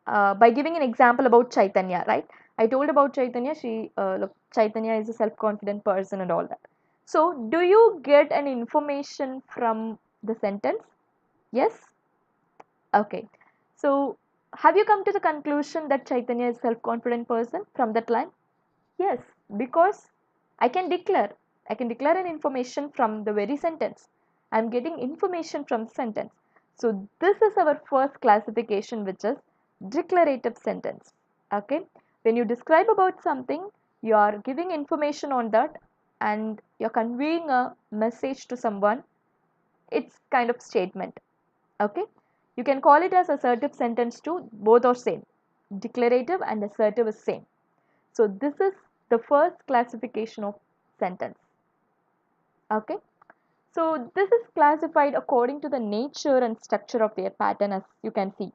by giving an example about Chaitanya, right? I told about Chaitanya. Look, Chaitanya is a self-confident person and all that. So, do you get an information from the sentence? Yes. Okay. So, have you come to the conclusion that Chaitanya is a self-confident person from that line? Yes, because I can declare. I can declare an information from the very sentence. I'm getting information from the sentence. So this is our first classification, which is declarative sentence. Okay. When you describe about something, you are giving information on that, and you're conveying a message to someone. It's kind of statement. Okay. You can call it as assertive sentence too. Both are same. Declarative and assertive is same. So this is the first classification of sentence. Okay. So this is classified according to the nature and structure of their pattern, as you can see.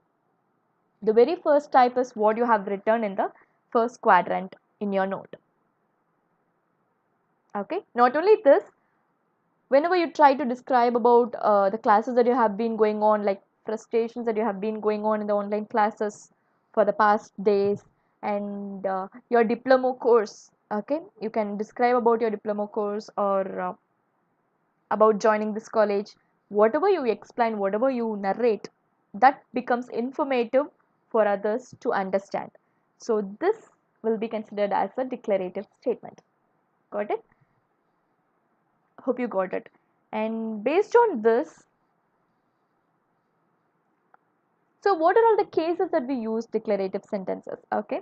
The very first type is what you have written in the first quadrant in your note. Okay. Not only this, whenever you try to describe about the classes that you have been going on, like frustrations that you have been going on in the online classes for the past days, and your diploma course. Okay, you can describe about your diploma course, or about joining this college. Whatever you explain, whatever you narrate, that becomes informative for others to understand. So this will be considered as a declarative statement. Got it? Hope you got it. And based on this, so what are all the cases that we use declarative sentences? Okay,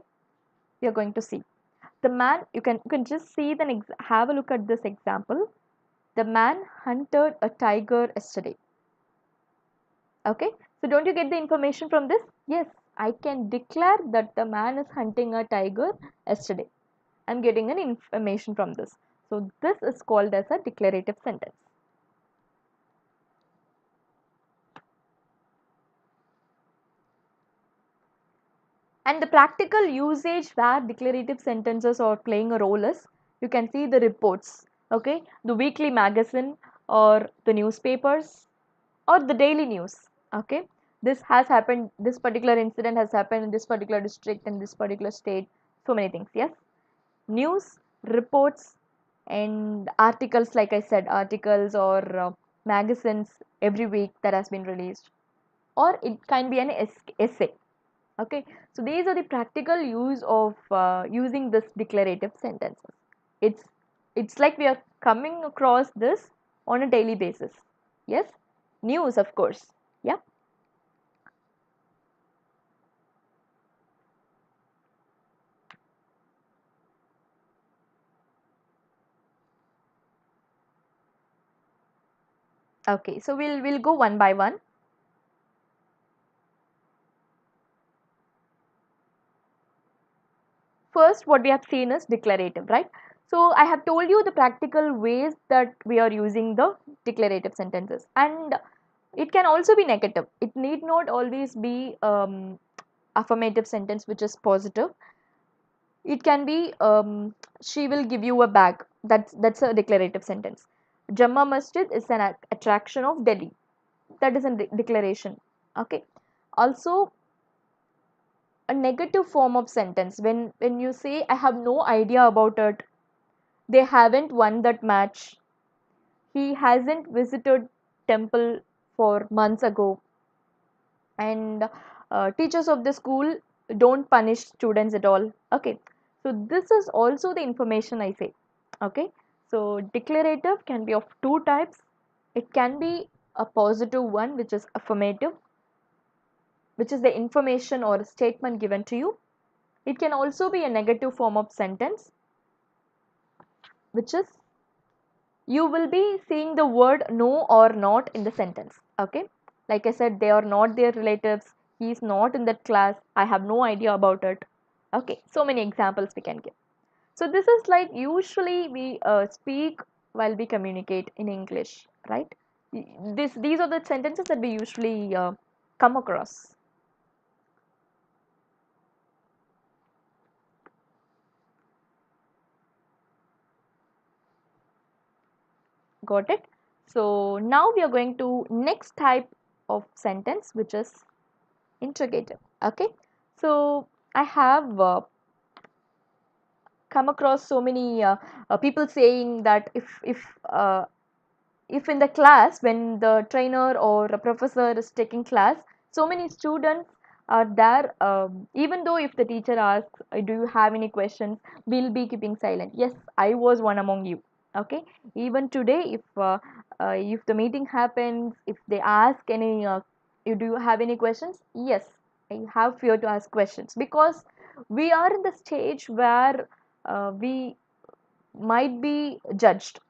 we are going to see. The man, you can just see the have a look at this example. The man hunted a tiger yesterday. Okay, so don't you get the information from this? Yes, I can declare that the man is hunting a tiger yesterday. I'm getting an information from this. So this is called as a declarative sentence. And the practical usage where declarative sentences are playing a role is, you can see the reports, okay, the weekly magazine or the newspapers or the daily news. Okay, this has happened, this particular incident has happened in this particular district, in this particular state, so many things. Yes, news, reports, and articles, like I said, articles or magazines every week that has been released, or it can be an essay. Okay, so these are the practical use of using this declarative sentences. It's like we are coming across this on a daily basis. Yes, news, of course. Yeah. Okay, so we'll go one by one. First, what we have seen is declarative, right? So I have told you the practical ways that we are using the declarative sentences, and it can also be negative. It need not always be affirmative sentence which is positive. It can be she will give you a bag. That's a declarative sentence. Jamma Masjid is an attraction of Delhi. That is a declaration. Okay. Also, a negative form of sentence when you say I have no idea about it. They haven't won that match. He hasn't visited temple for months ago. And teachers of the school don't punish students at all. Okay, so this is also the information I say. Okay, so declarative can be of two types. It can be a positive one, which is affirmative, which is the information or statement given to you. It can also be a negative form of sentence, which is you will be seeing the word no or not in the sentence. Okay, like I said, they are not their relatives, he is not in that class, I have no idea about it. Okay, so many examples we can give. So this is like usually we speak while we communicate in English, right? These are the sentences that we usually come across. Got it? So now we are going to next type of sentence, which is interrogative. Okay, so I have come across so many people saying that if in the class when the trainer or a professor is taking class, so many students are there, even though if the teacher asks do you have any questions, we'll be keeping silent. Yes, I was one among you. Okay, even today if the meeting happens, if they ask any do you have any questions, yes, I have fear to ask questions because we are in the stage where we might be judged.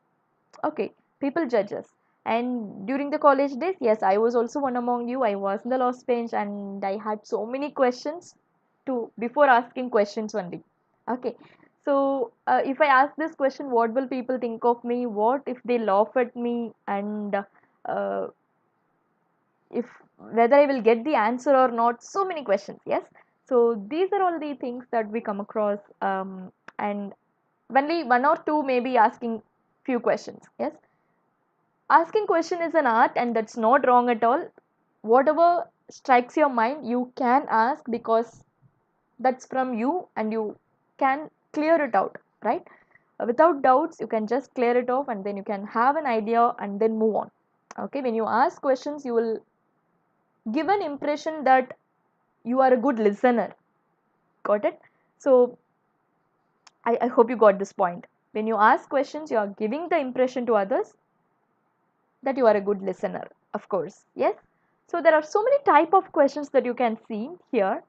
Okay, people judge us. And during the college days, yes, I was also one among you. I was in the last bench and I had so many questions to before asking questions only. Okay, so if I ask this question, what will people think of me? What if they laugh at me? And if whether I will get the answer or not, so many questions. Yes, so these are all the things that we come across, and only one or two may be asking few questions. Yes, asking question is an art and that's not wrong at all. Whatever strikes your mind you can ask because that's from you and you can clear it out, right? Without doubts you can just clear it off and then you can have an idea and then move on. Okay, when you ask questions you will give an impression that you are a good listener. Got it? So I hope you got this point. When you ask questions you are giving the impression to others that you are a good listener, of course. Yes, so there are so many type of questions that you can see here.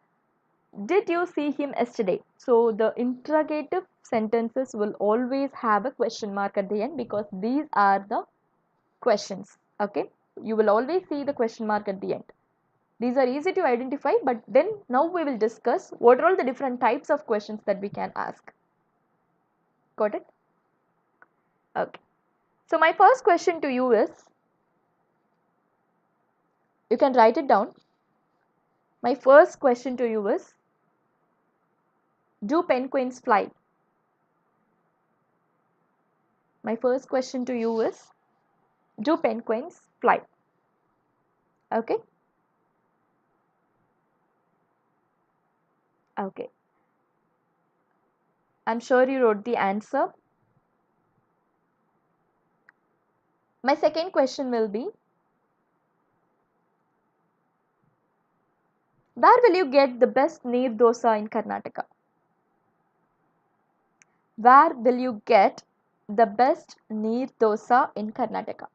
Did you see him yesterday? So the interrogative sentences will always have a question mark at the end because these are the questions. Okay, you will always see the question mark at the end. These are easy to identify, but then now we will discuss what are all the different types of questions that we can ask. Got it? Okay, so my first question to you is, you can write it down. My first question to you is, do penguins fly? My first question to you is, do penguins fly? Okay, okay. I'm sure you wrote the answer. My second question will be, where will you get the best neer dosa in Karnataka? Where will you get the best neer dosa in Karnataka?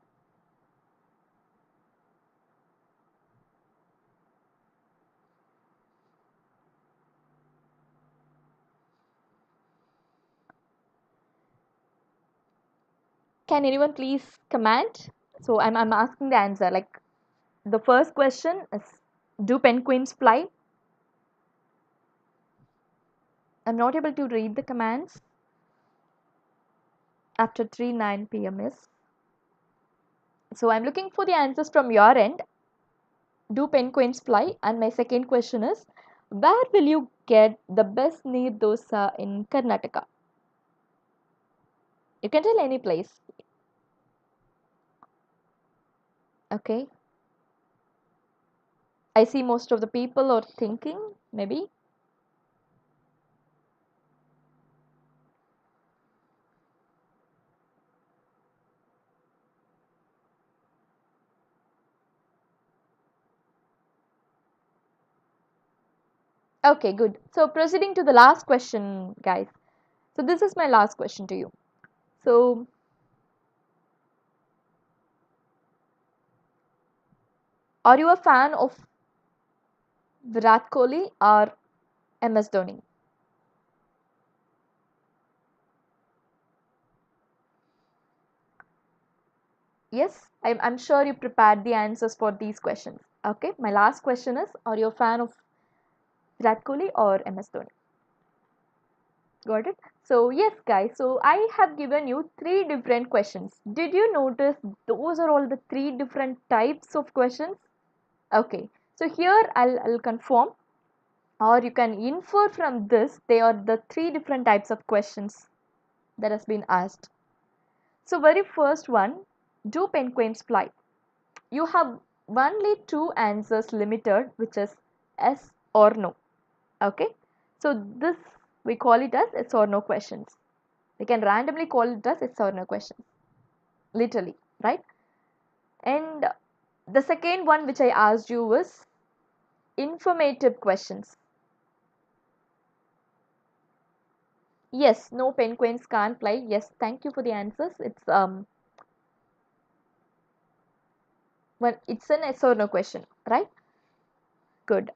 Can anyone please comment? So I'm asking the answer. Like the first question is, do penguins fly? I'm not able to read the commands after 3:09 p.m. is. So I'm looking for the answers from your end. Do penguins fly? And my second question is, where will you get the best neer dosa in Karnataka? You can tell any place. Okay. I see most of the people are thinking, maybe. Okay, good. So proceeding to the last question, guys. So this is my last question to you. So, are you a fan of Virat Kohli or MS Dhoni? Yes, I'm sure you prepared the answers for these questions. Okay, my last question is, are you a fan of Virat Kohli or MS Dhoni? Got it? So, yes, guys, so I have given you three different questions. Did you notice those are all the three different types of questions? Okay, so here I'll confirm, or you can infer from this, they are the three different types of questions that has been asked. So, very first one, do penguins fly? You have only two answers limited, which is yes or no. Okay, so this we call it as yes or no questions. We can randomly call it as yes or no questions, literally, right? And the second one which I asked you was informative questions. Yes, no, penguins can't fly. Yes, thank you for the answers. It's an yes or no question, right? Good.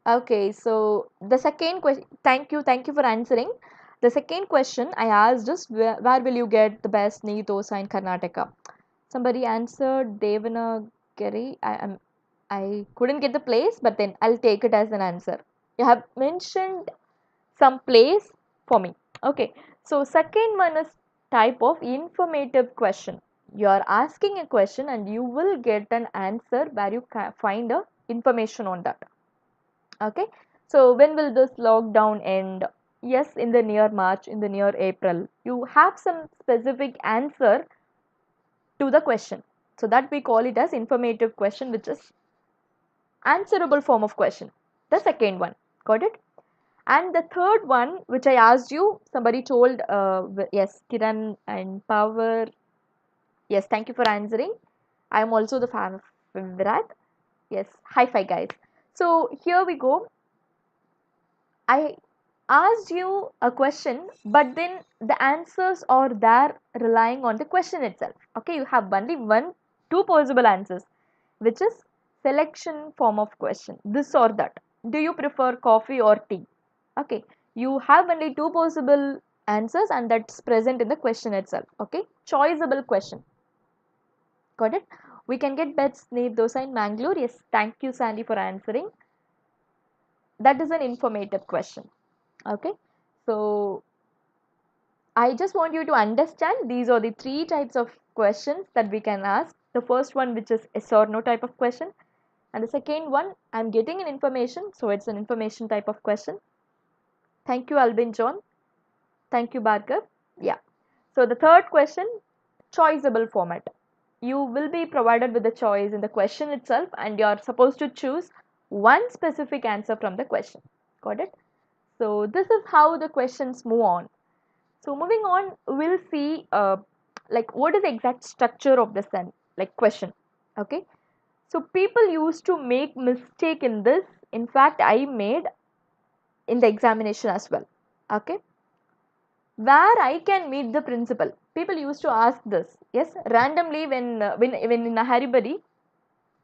Okay, so the second question, thank you for answering. The second question I asked is, where will you get the best neer dosa in Karnataka? Somebody answered Devanagari. I couldn't get the place, but then I'll take it as an answer. You have mentioned some place for me. Okay, so second one is type of informative question. You are asking a question and you will get an answer where you can find a information on that. Okay, so when will this lockdown end? Yes, in the near March, in the near April. You have some specific answer to the question. So that we call it as informative question, which is answerable form of question. The second one. Got it? And the third one, which I asked you, somebody told, yes, Kiran and Power. Yes, thank you for answering. I am also the fan of Virat. Yes, high five, guys. So here we go. I asked you a question, but then the answers are there relying on the question itself. Okay, you have only two possible answers, which is selection form of question, this or that. Do you prefer coffee or tea? Okay, you have only two possible answers, and that's present in the question itself. Okay, choiceable question. Got it? We can get best neer dosa in Mangalore. Yes, thank you, Sandy, for answering. That is an informative question. Okay, so I just want you to understand these are the three types of questions that we can ask. The first one, which is yes or no type of question, and the second one, I'm getting an information, so it's an information type of question. Thank you, Albin John. Thank you, Bhargav. Yeah. So the third question, choiceable format. You will be provided with the choice in the question itself, and you're supposed to choose one specific answer from the question. Got it? So this is how the questions move on. So moving on, we'll see like what is the exact structure of the question. Okay. So people used to make mistake in this. In fact, I made in the examination as well. Okay. Where I can meet the principal. People used to ask this. Yes, randomly when in a hurry,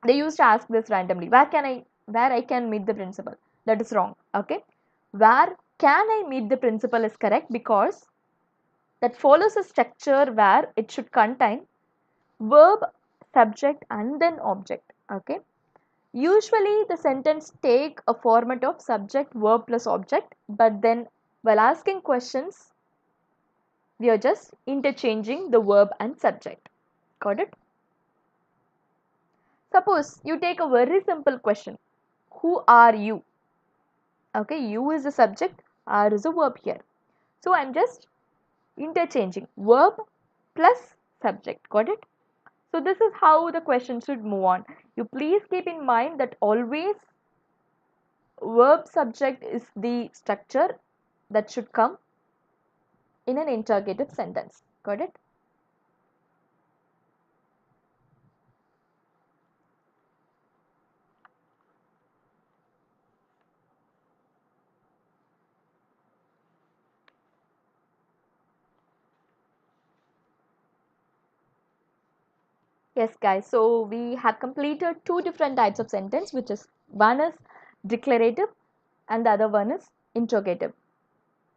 they used to ask this randomly. Where I can meet the principal? That is wrong. Okay. Where can I meet the principal is correct, because that follows a structure where it should contain verb, subject and then object. Okay. Usually the sentence take a format of subject, verb plus object, but then while asking questions, we are just interchanging the verb and subject. Got it? Suppose you take a very simple question. Who are you? Okay, you is the subject, are is a verb here. So I'm just interchanging verb plus subject. Got it? So this is how the question should move on. You please keep in mind that always verb subject is the structure that should come in an interrogative sentence. Got it? Yes, guys. So we have completed two different types of sentence, which is one is declarative and the other one is interrogative.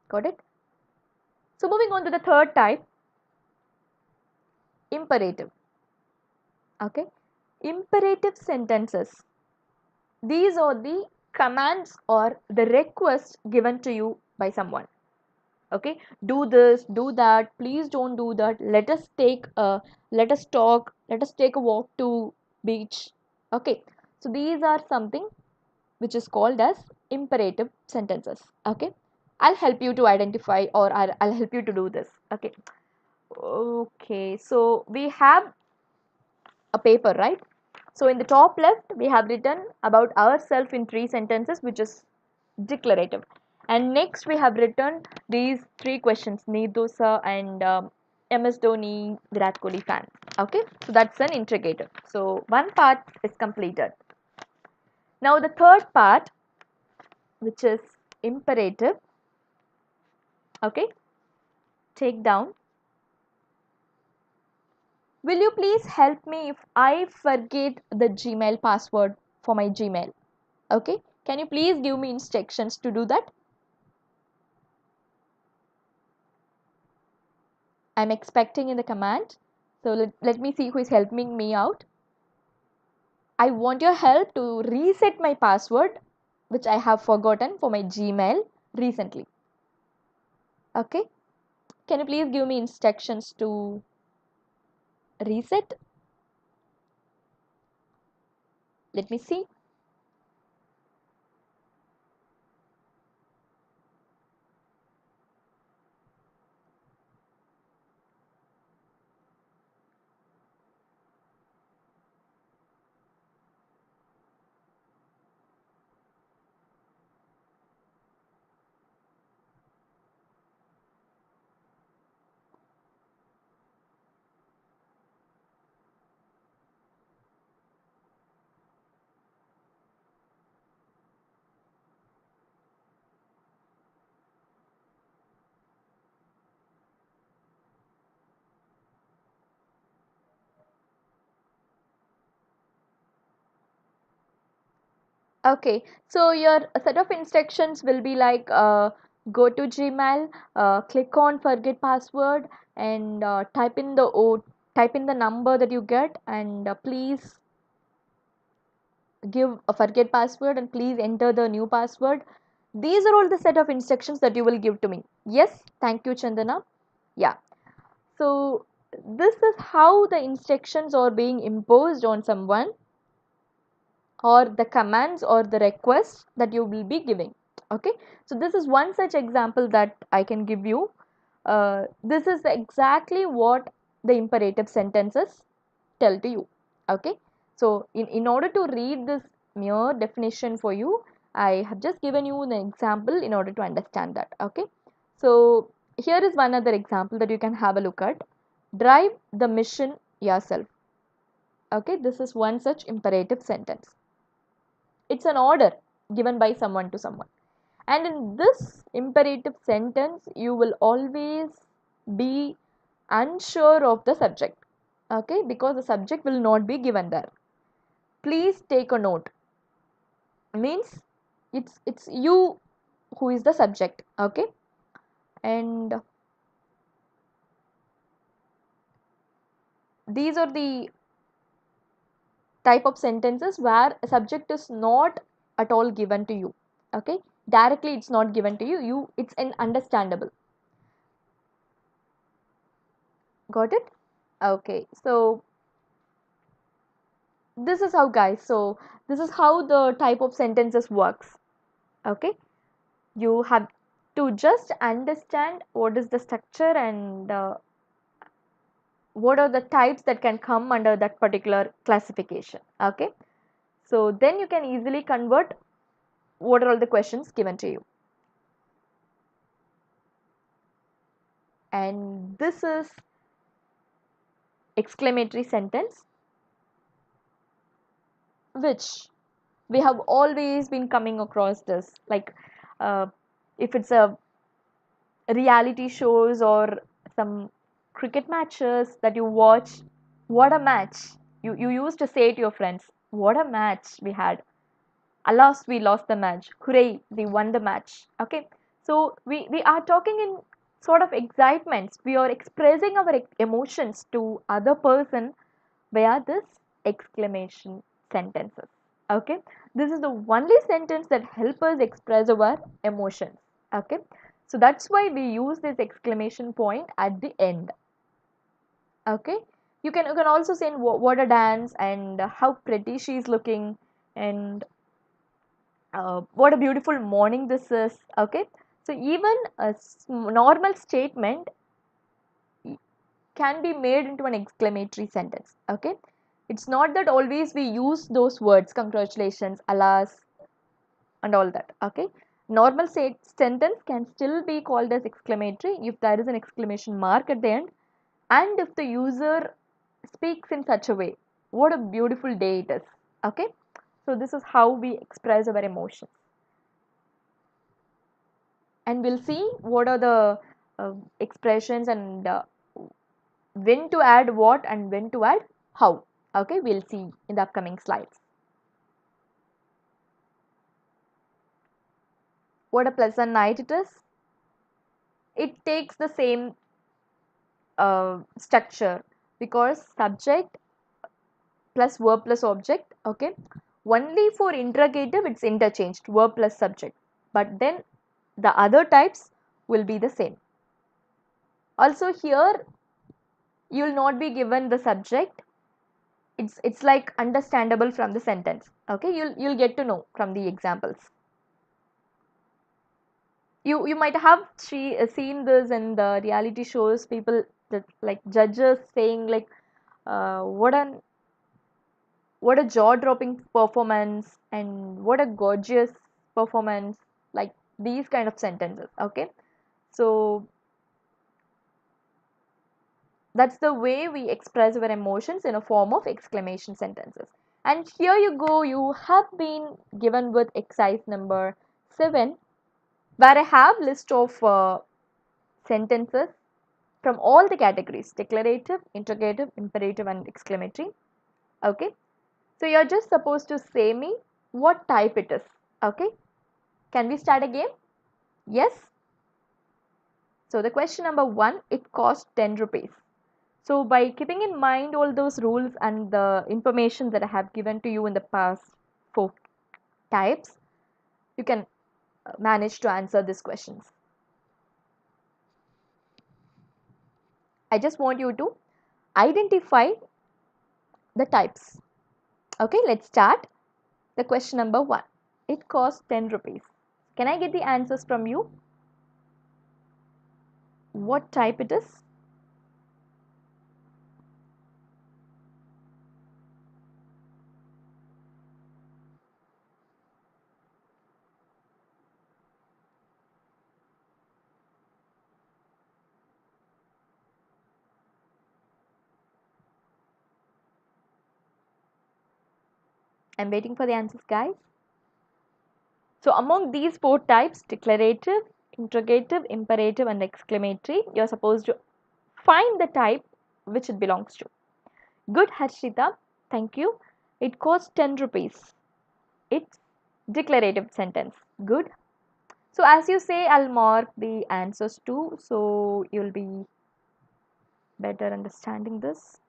Got it? So moving on to the third type, imperative. Okay? Imperative sentences. These are the commands or the requests given to you by someone. Okay? Do this, do that, please don't do that. Let us talk, let us take a walk to beach. Okay? So these are something which is called as imperative sentences. Okay, I'll help you to identify, or I'll help you to do this. Okay, so we have a paper, right? So in the top left we have written about ourselves in three sentences, which is declarative, and next we have written these three questions: need dosa and MS Dhoni, Virat Kohli fan. Okay, so that's an interrogative. So one part is completed. Now the third part, which is imperative. Okay, take down. Will you please help me if I forget the Gmail password for my Gmail? Okay, can you please give me instructions to do that? I'm expecting in the command. So let me see who is helping me out. I want your help to reset my password, which I have forgotten for my Gmail recently. Okay, can you please give me instructions to reset? Let me see. Okay, so your set of instructions will be like go to Gmail, click on forget password, and type in the number that you get, and please give a forget password and please enter the new password. These are all the set of instructions that you will give to me. Yes, thank you, Chandana. Yeah. So this is how the instructions are being imposed on someone, or the commands or the requests that you will be giving. Okay, so this is one such example that I can give you. This is exactly what the imperative sentences tell to you. Okay, so in order to read this mere definition for you, I have just given you an example in order to understand that. Okay, so here is one other example that you can have a look at. Drive the mission yourself. Okay, this is one such imperative sentence. It's an order given by someone to someone. And in this imperative sentence, you will always be unsure of the subject. Okay, because the subject will not be given there. Please take a note. Means it's you who is the subject. Okay, and these are the type of sentences where a subject is not at all given to you. Okay, directly it's not given to you, it's an understandable. Got it? Okay, so this is how, guys, so this is how the type of sentences works. Okay, you have to just understand what is the structure and what are the types that can come under that particular classification. Okay, so then you can easily convert what are all the questions given to you. And this is exclamatory sentence, which we have always been coming across this, like uh, if it's a reality shows or some cricket matches that you watch, what a match, you used to say to your friends, what a match we had, alas we lost the match, hooray they won the match. Okay, so we are talking in sort of excitements, we are expressing our emotions to other person via this exclamation sentences. Okay, this is the only sentence that help us express our emotions. Okay, so that's why we use this exclamation point at the end. Okay, you can also say what a dance and how pretty she's looking and what a beautiful morning this is. Okay, so even a normal statement can be made into an exclamatory sentence. Okay, it's not that always we use those words congratulations, alas, and all that. Okay, normal sentence can still be called as exclamatory if there is an exclamation mark at the end and if the user speaks in such a way, what a beautiful day it is. Okay, so this is how we express our emotions, and we'll see what are the expressions and when to add what and when to add how. Okay, we'll see in the upcoming slides. What a pleasant night it is. It takes the same structure because subject plus verb plus object. Okay, only for interrogative it's interchanged verb plus subject, but then the other types will be the same. Also here you will not be given the subject, it's like understandable from the sentence. Okay, you'll get to know from the examples. You might have seen this in the reality shows, people that like judges saying like what a jaw-dropping performance and what a gorgeous performance, like these kind of sentences. Okay, so that's the way we express our emotions in a form of exclamation sentences. And here you go, you have been given with exercise number 7, where I have list of sentences from all the categories: declarative, interrogative, imperative, and exclamatory. Okay, so you're just supposed to say me what type it is. Okay, can we start again? Yes. So the question number 1, it costs 10 rupees. So by keeping in mind all those rules and the information that I have given to you in the past 4 types, you can manage to answer these questions. I just want you to identify the types. Okay, let's start. The question number 1. It costs 10 rupees. Can I get the answers from you? What type it is? I'm waiting for the answers, guys. So among these 4 types, declarative, interrogative, imperative, and exclamatory, you're supposed to find the type which it belongs to. Good, Harshita. Thank you. It costs 10 rupees. It's declarative sentence. Good. So as you say, I'll mark the answers too, so you'll be better understanding this.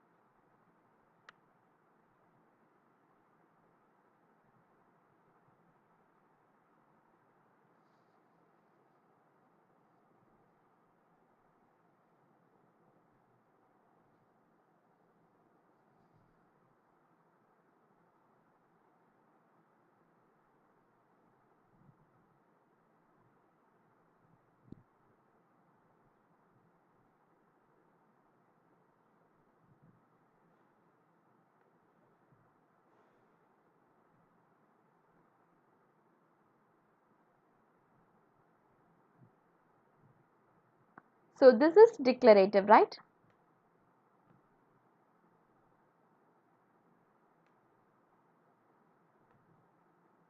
So this is declarative, right?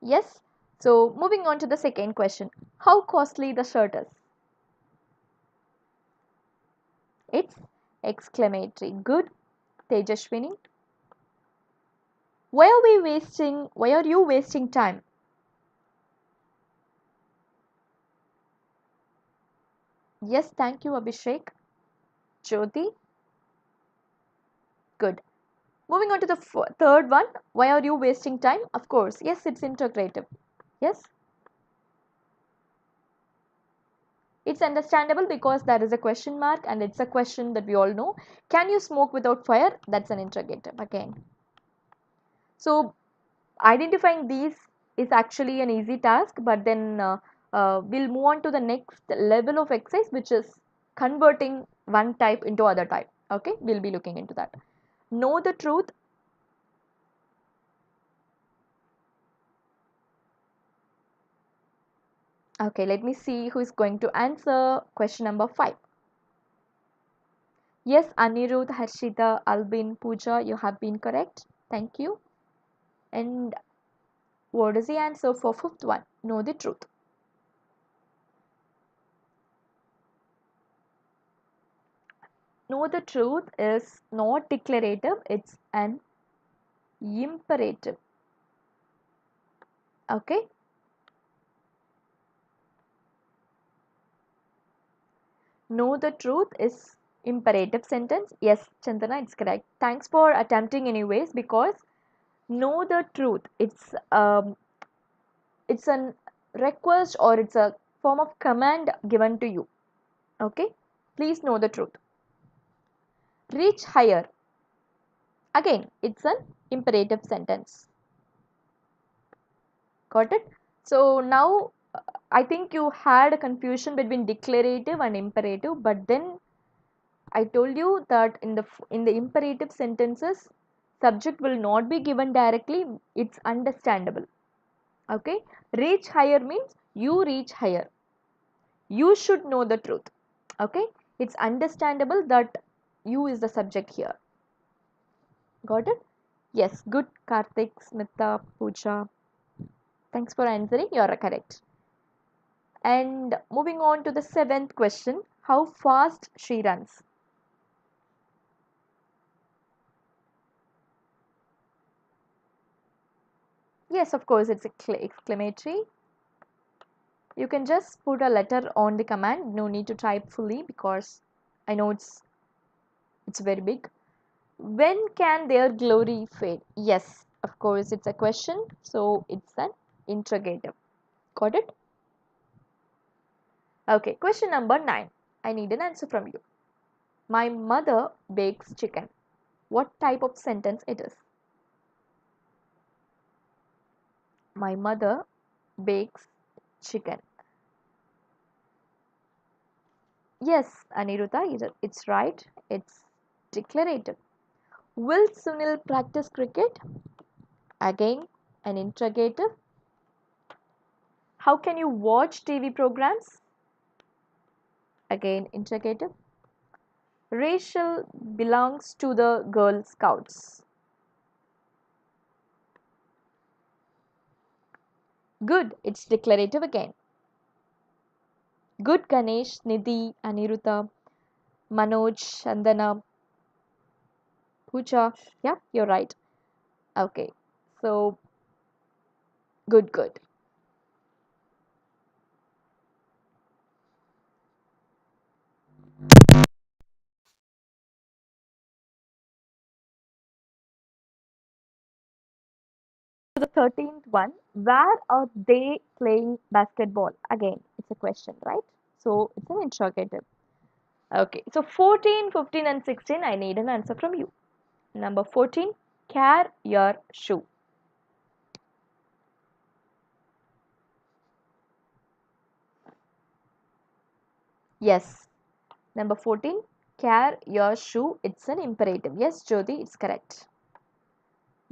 Yes. So moving on to the second question. How costly the shirt is? It's exclamatory. Good, Tejashwini. Why are you wasting time? Yes, thank you, Abhishek. Jyoti. Good. Moving on to the third one. Why are you wasting time? Of course. Yes, it's interrogative. Yes. It's understandable because there is a question mark and it's a question that we all know. Can you smoke without fire? That's an interrogative again. So identifying these is actually an easy task, but then we'll move on to the next level of exercise, which is converting one type into other type. Okay, we'll be looking into that. Know the truth. Okay, let me see who is going to answer question number 5. Yes, Anirudh, Harshita, Albin, Pooja, you have been correct. Thank you. And what is the answer for fifth one? Know the truth. Know the truth is not declarative, it's an imperative. Okay. Know the truth is imperative sentence. Yes, Chandana, it's correct. Thanks for attempting anyways, because know the truth. It's an request or it's a form of command given to you. Okay. Please know the truth. Reach higher. Again, it's an imperative sentence. Got it? So now I think you had a confusion between declarative and imperative, but then I told you that in the imperative sentences, subject will not be given directly, it's understandable. Okay? Reach higher means you reach higher. You should know the truth. Okay? It's understandable that you is the subject here. Got it? Yes, good, Karthik, Smita, Pooja. Thanks for answering. You are correct. And moving on to the seventh question, how fast she runs. Yes, of course, it's exclamatory. You can just put a letter on the command. No need to type fully because I know it's very big. When can their glory fade? Yes, of course, it's a question, so it's an interrogative. Got it? Okay, question number 9. I need an answer from you. My mother bakes chicken. What type of sentence it is? My mother bakes chicken. Yes, Aniruddha, it's right. It's declarative. Will Sunil practice cricket? Again, an interrogative. How can you watch TV programs? Again, interrogative. Rachel belongs to the Girl Scouts. Good, it's declarative again. Good, Ganesh, Nidhi, Aniruddha, Manoj, Chandana, Pooja. Yeah, you're right. Okay, so good, good. To the 13th one, where are they playing basketball? Again, it's a question, right? So it's an interrogative. Okay, so 14, 15, and 16, I need an answer from you. Number 14, care your shoe. Yes. Number 14, care your shoe. It's an imperative. Yes, Jyoti, it's correct.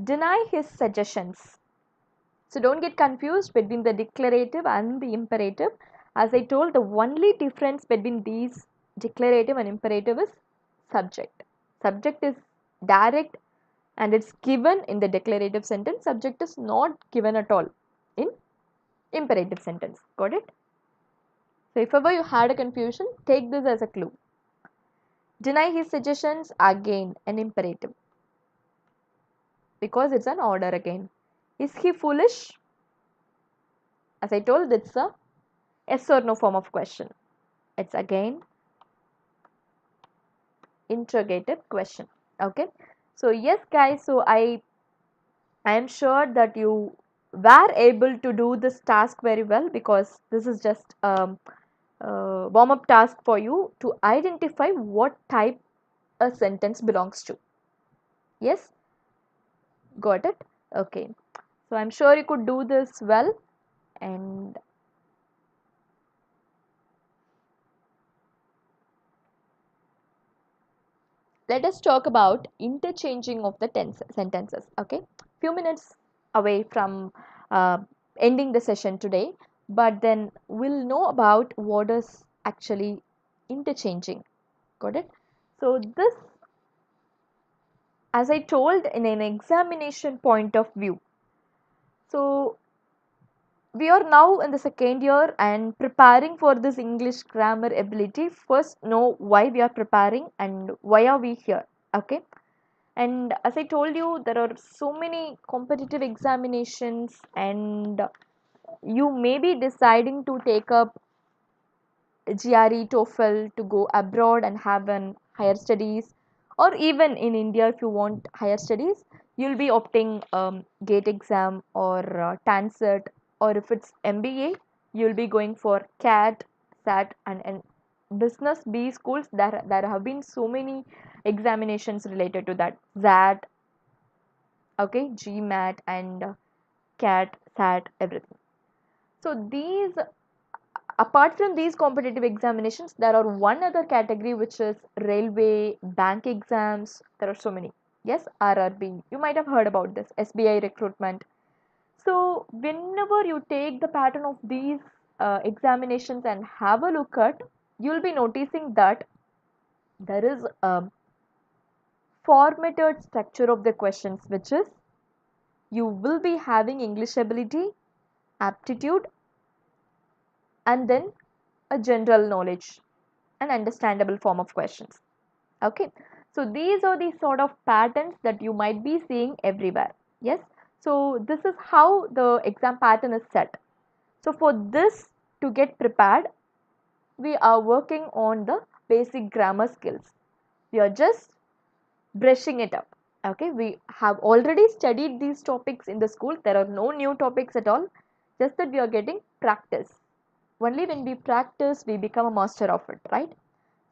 Deny his suggestions. So don't get confused between the declarative and the imperative. As I told, the only difference between these Declarative and imperative is subject. Subject is direct and it's given in the declarative sentence. Subject is not given at all in imperative sentence. Got it? So if ever you had a confusion, take this as a clue. Deny his suggestions, again an imperative because it's an order again. Is he foolish? As I told, it's a yes or no form of question. It's again interrogative question. Okay. So yes guys, so I am sure that you were able to do this task very well because this is just warm up task for you to identify what type a sentence belongs to. Yes, got it? Okay. So I'm sure you could do this well, and let us talk about interchanging of the sentences. Okay, few minutes away from uh, ending the session today, but then we'll know about what is actually interchanging. Got it? So this, as I told, in an examination point of view. So we are now in the second year and preparing for this English grammar ability. First know why we are preparing and why are we here. Okay, and as I told you, there are so many competitive examinations and you may be deciding to take up GRE, TOEFL to go abroad and have an higher studies, or even in India if you want higher studies, you'll be opting GATE exam or TANCET, or if it's MBA, you'll be going for CAT, SAT, and business B schools. There have been so many examinations related to that. ZAT, okay, GMAT, and CAT, SAT, everything. So these, apart from these competitive examinations, there are one other category which is railway, bank exams. There are so many. Yes, RRB. You might have heard about this. SBI recruitment. So whenever you take the pattern of these examinations and have a look at, you'll be noticing that there is a formatted structure of the questions, which is you will be having English ability, aptitude, and then a general knowledge, an understandable form of questions. Okay, so these are the sort of patterns that you might be seeing everywhere. Yes, so this is how the exam pattern is set. So for this, to get prepared, we are working on the basic grammar skills. We are just brushing it up. Okay, we have already studied these topics in the school. There are no new topics at all, just that we are getting practice. Only when we practice we become a master of it, right?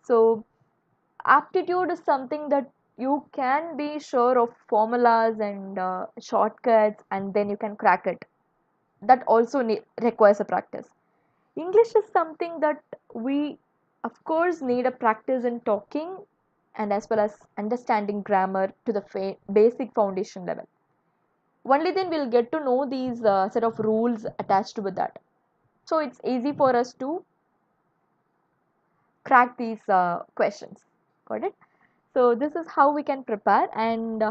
So aptitude is something that you can be sure of formulas and shortcuts, and then you can crack it. That also requires a practice. English is something that we of course need a practice in talking and as well as understanding grammar to the basic foundation level. Only then we'll get to know these set of rules attached with that. So it's easy for us to crack these questions. Got it? So this is how we can prepare, and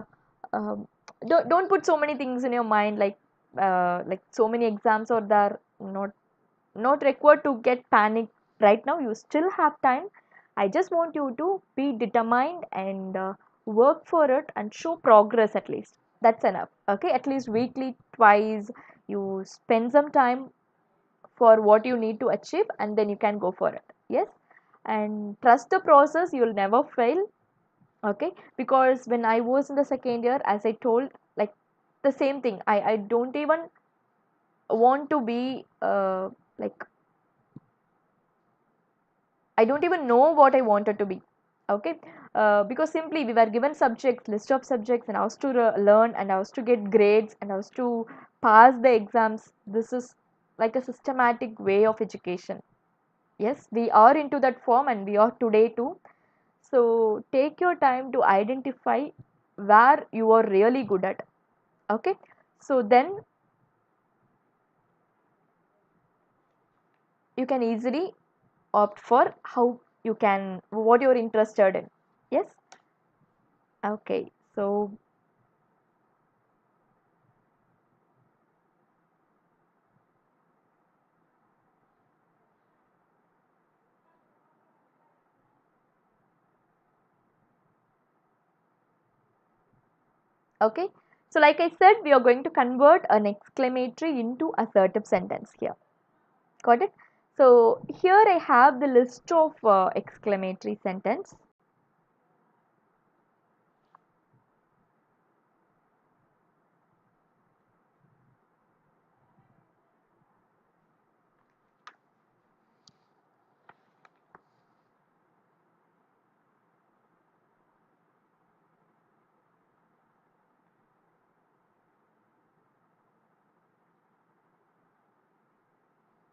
um, don't put so many things in your mind, like so many exams are there, not required to get panic right now. You still have time. I just want you to be determined and work for it and show progress at least. That's enough. Okay, at least weekly twice you spend some time for what you need to achieve, and then you can go for it. Yes, and trust the process. You'll never fail. Okay, because when I was in the second year, as I told, like the same thing, I don't even want to be like I don't even know what I wanted to be. Okay, because simply we were given subjects, list of subjects, and I was to learn, and I was to get grades, and I was to pass the exams. This is like a systematic way of education. Yes, we are into that form, and we are today too. So take your time to identify where you are really good at. Okay, so then you can easily opt for how you can, what you're interested in. Yes. Okay, so okay, so like I said, we are going to convert an exclamatory into assertive sentence here. Got it? So here I have the list of exclamatory sentence.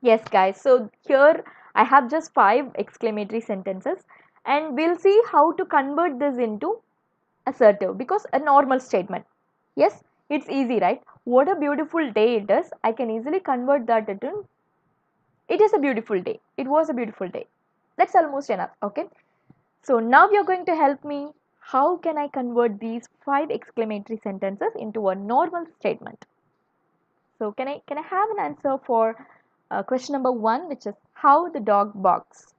Yes, guys. So here I have just 5 exclamatory sentences, and we'll see how to convert this into assertive because a normal statement. Yes, it's easy, right? What a beautiful day it is. I can easily convert that into it is a beautiful day. It was a beautiful day. That's almost enough. Okay. So now you're going to help me. How can I convert these 5 exclamatory sentences into a normal statement? So can I have an answer for question number one, which is how the dog barks?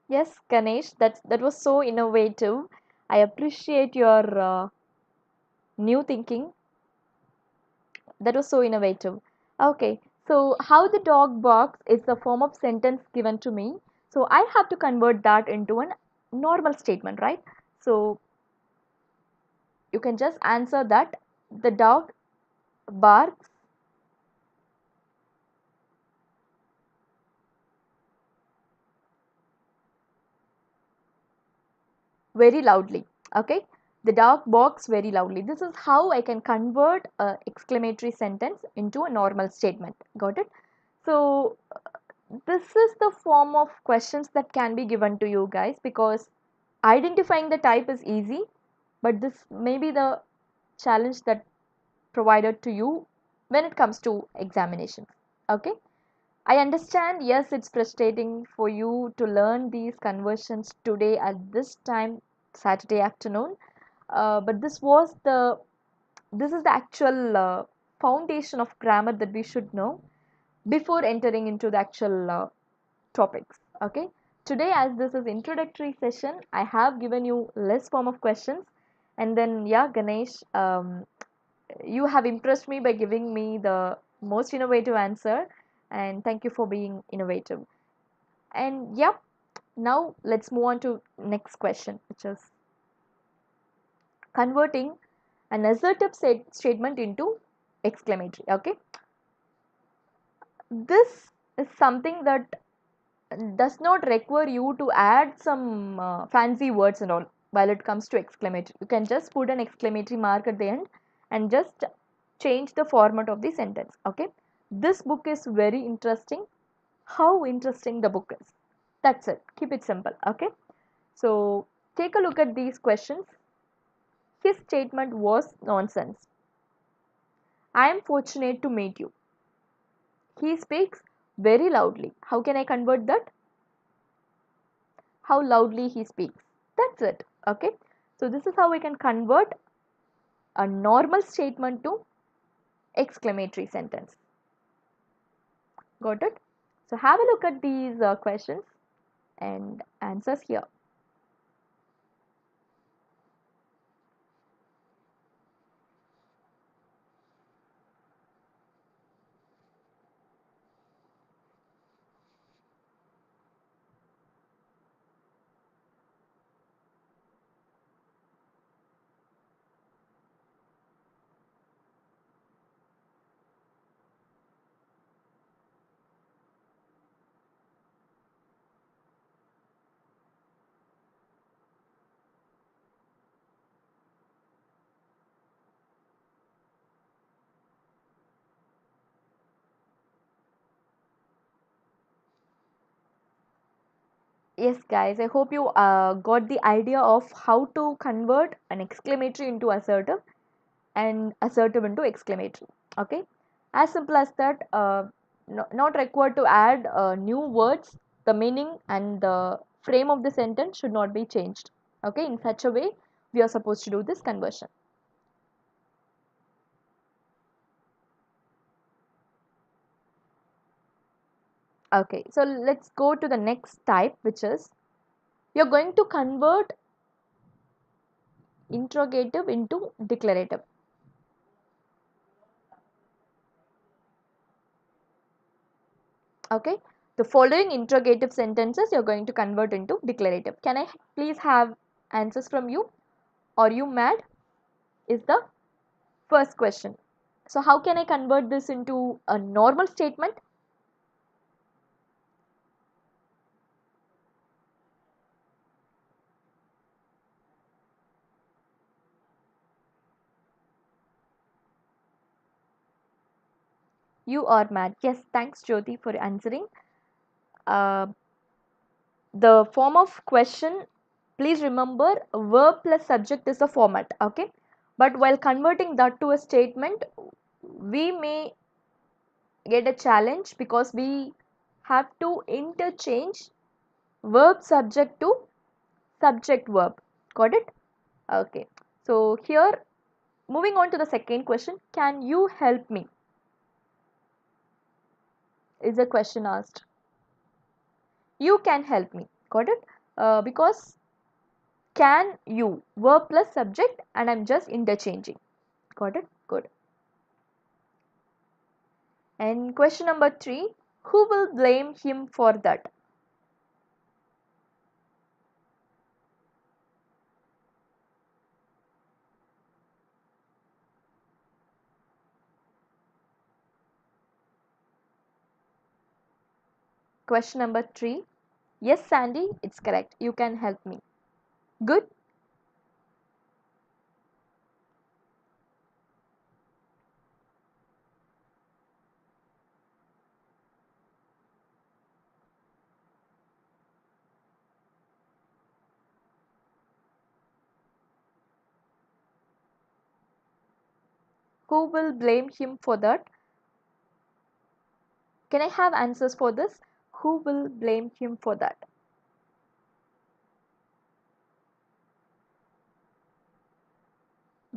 Yes, Ganesh, that was so innovative. I appreciate your new thinking. That was so innovative. Okay, so how the dog barks is a form of sentence given to me. So I have to convert that into a normal statement, right? So you can just answer that the dog barks very loudly. Okay, the dog barks very loudly. This is how I can convert a exclamatory sentence into a normal statement. Got it? So this is the form of questions that can be given to you guys, because identifying the type is easy, but this may be the challenge that provided to you when it comes to examinations. Okay, I understand, yes, it's frustrating for you to learn these conversions today at this time, Saturday afternoon, but this is the actual foundation of grammar that we should know before entering into the actual topics. Okay, today, as this is introductory session, I have given you less form of questions, and then yeah, Ganesh, you have impressed me by giving me the most innovative answer, and thank you for being innovative. And yep, now let's move on to next question, which is converting an assertive statement into exclamatory. Okay, this is something that does not require you to add some fancy words and all. While it comes to exclamatory, you can just put an exclamatory mark at the end and just change the format of the sentence. Okay, this book is very interesting. How interesting the book is, that's it. Keep it simple. Okay, so take a look at these questions. His statement was nonsense. I am fortunate to meet you. He speaks very loudly. How can I convert that? How loudly he speaks. That's it. Okay. So this is how we can convert a normal statement to exclamatory sentence. Got it? So have a look at these questions and answers here. Yes, guys, I hope you got the idea of how to convert an exclamatory into assertive and assertive into exclamatory. Okay, as simple as that. Not required to add new words. The meaning and the frame of the sentence should not be changed. Okay, in such a way we are supposed to do this conversion. Okay, so let's go to the next type, which is you're going to convert interrogative into declarative. Okay, the following interrogative sentences you're going to convert into declarative. Can I please have answers from you? Are you mad? Is the first question. So how can I convert this into a normal statement? You are mad. Yes, thanks Jyoti for answering. uh, the form of question, please remember verb plus subject is the format. Okay, but while converting that to a statement, we may get a challenge because we have to interchange verb subject to subject verb. Got it? Okay, so here, moving on to the second question, can you help me, is a question asked. You can help me. Got it? Because can you verb plus subject, and I'm just interchanging. Got it? Good. And question number 3, who will blame him for that? Question number 3, yes Sandy, it's correct, you can help me. Good. Who will blame him for that? Can I have answers for this? Who will blame him for that?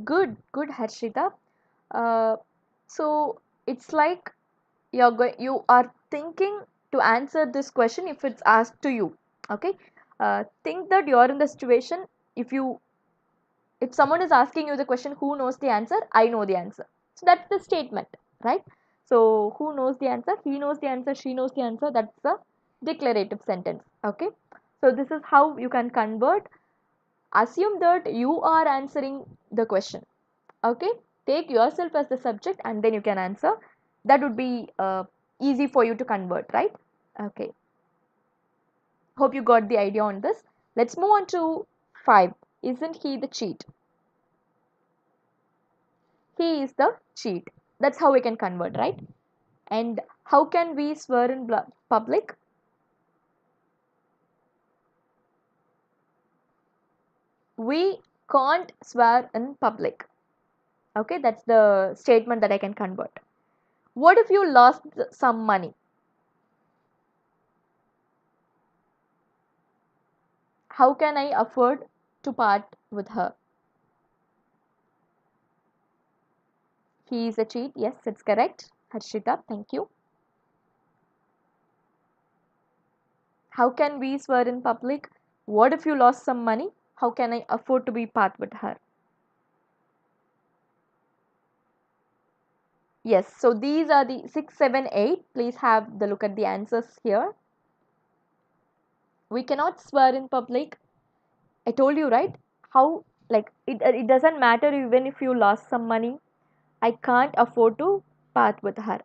Good, good, Harshita. Uh, so it's like you are thinking to answer this question if it's asked to you. Okay, think that you're in the situation. If someone is asking you the question, who knows the answer? I know the answer. So that's the statement, right? So who knows the answer? He knows the answer. She knows the answer. That's the declarative sentence. Okay. So this is how you can convert. Assume that you are answering the question. Okay, take yourself as the subject and then you can answer. That would be easy for you to convert, right? Okay, hope you got the idea on this. Let's move on to 5. Isn't he the cheat? He is the cheat. That's how we can convert, right? And how can we swear in public? We can't swear in public. Okay, that's the statement that I can convert. What if you lost some money? How can I afford to part with her? He is a cheat. Yes, it's correct. Harshita, thank you. How can we swear in public? What if you lost some money? How can I afford to be part with her? Yes, so these are the 6, 7, 8. Please have the look at the answers here. We cannot swear in public. I told you, right? How, like, it doesn't matter even if you lost some money. I can't afford to part with her.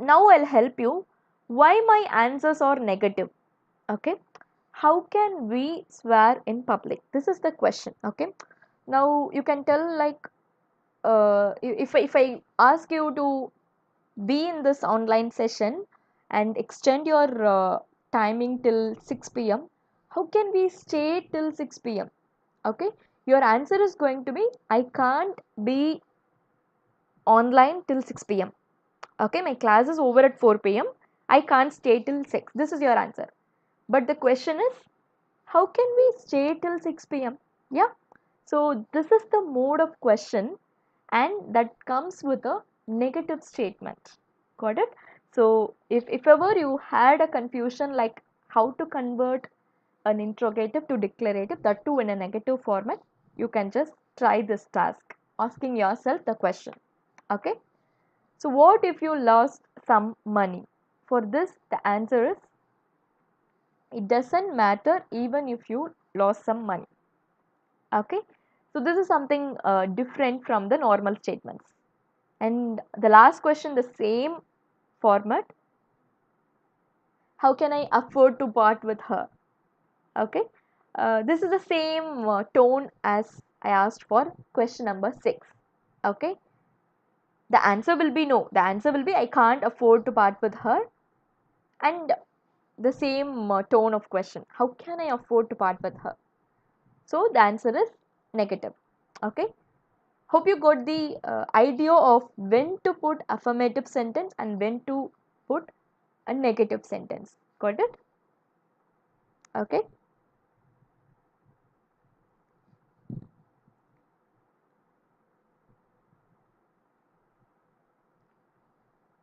Now I'll help you. Why my answers are negative? Okay, how can we swear in public? This is the question. Okay, now you can tell, like, if I ask you to be in this online session and extend your timing till 6 p.m., How can we stay till 6 p.m.? Okay, your answer is going to be I can't be online till 6 p.m. Okay, my class is over at 4 p.m. I can't stay till 6. This is your answer. But the question is, how can we stay till 6 p.m.? Yeah. So this is the mode of question and that comes with a negative statement. Got it? So if ever you had a confusion like how to convert an interrogative to declarative, that too in a negative format, you can just try this task, asking yourself the question. Okay? So what if you lost some money? For this, the answer is it doesn't matter even if you lost some money. Okay? So this is something different from the normal statements. And the last question, the same format. How can I afford to part with her? Okay? This is the same tone as I asked for question number 6. Okay? The answer will be no. The answer will be I can't afford to part with her. And the same tone of question. How can I afford to part with her? So the answer is negative. Okay? Hope you got the idea of when to put affirmative sentence and when to put a negative sentence. Got it? Okay?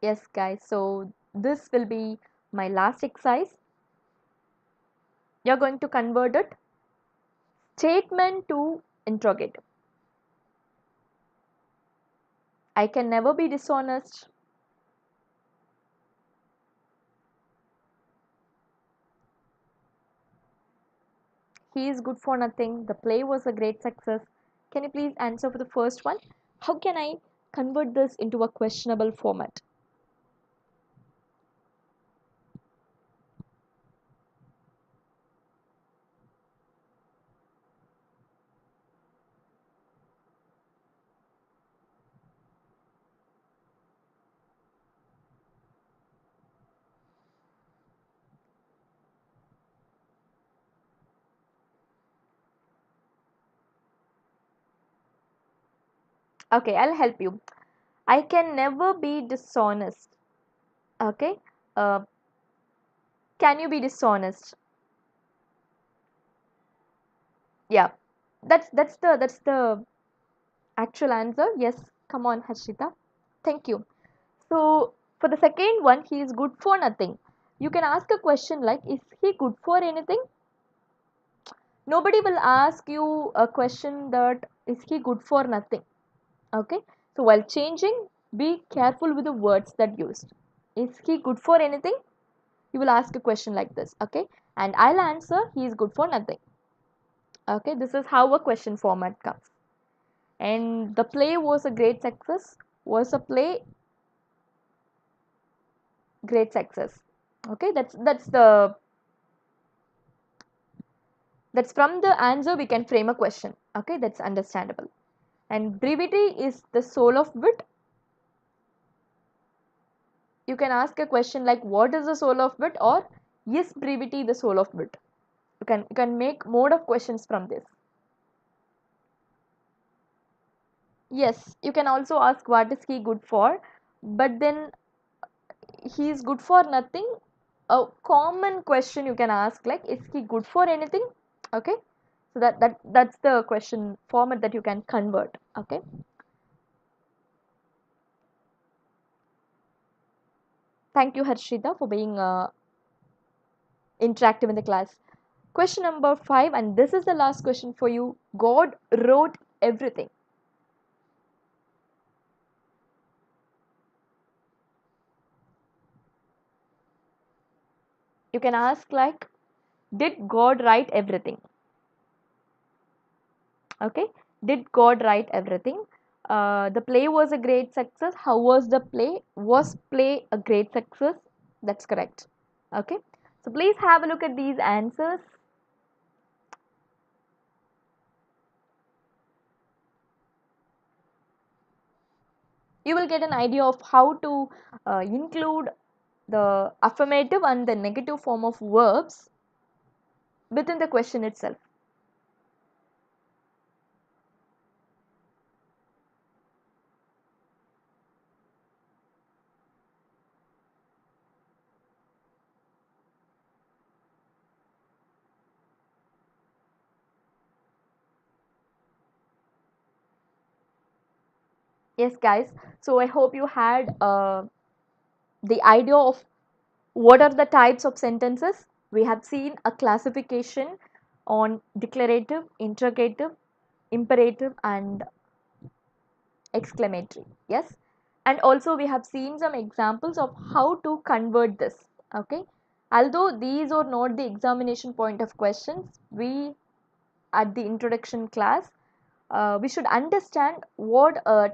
Yes, guys. So this will be my last exercise. You're going to convert it statement to interrogative. I can never be dishonest. He is good for nothing. The play was a great success. Can you please answer for the first one? How can I convert this into a questionable format? Okay, I'll help you. I can never be dishonest. Okay, uh, can you be dishonest? Yeah, that's the actual answer. Yes, come on, Harshita. Thank you. So for the second one, he is good for nothing. You can ask a question like, is he good for anything? Nobody will ask you a question that is he good for nothing. Okay. So while changing, be careful with the words that used. Is he good for anything? You will ask a question like this. Okay. And I'll answer he is good for nothing. Okay. This is how a question format comes. And the play was a great success. Was a play great success? Okay. That's from the answer we can frame a question. Okay. That's understandable. And brevity is the soul of wit. You can ask a question like what is the soul of wit or is brevity the soul of wit? You can make mode of questions from this. Yes, you can also ask what is he good for, but then he is good for nothing. A common question you can ask like is he good for anything? Okay, so that's the question format that you can convert. Okay, thank you Harshita for being interactive in the class. Question number 5, and this is the last question for you. God wrote everything. You can ask like, did God write everything? Okay, did God write everything? The play was a great success. How was the play? Was play a great success? That's correct. Okay, so please have a look at these answers. You will get an idea of how to include the affirmative and the negative form of verbs within the question itself. Yes, guys. So I hope you had the idea of what are the types of sentences. We have seen a classification on declarative, interrogative, imperative, and exclamatory. Yes, and also we have seen some examples of how to convert this. Okay, although these are not the examination point of questions, we at the introduction class we should understand what a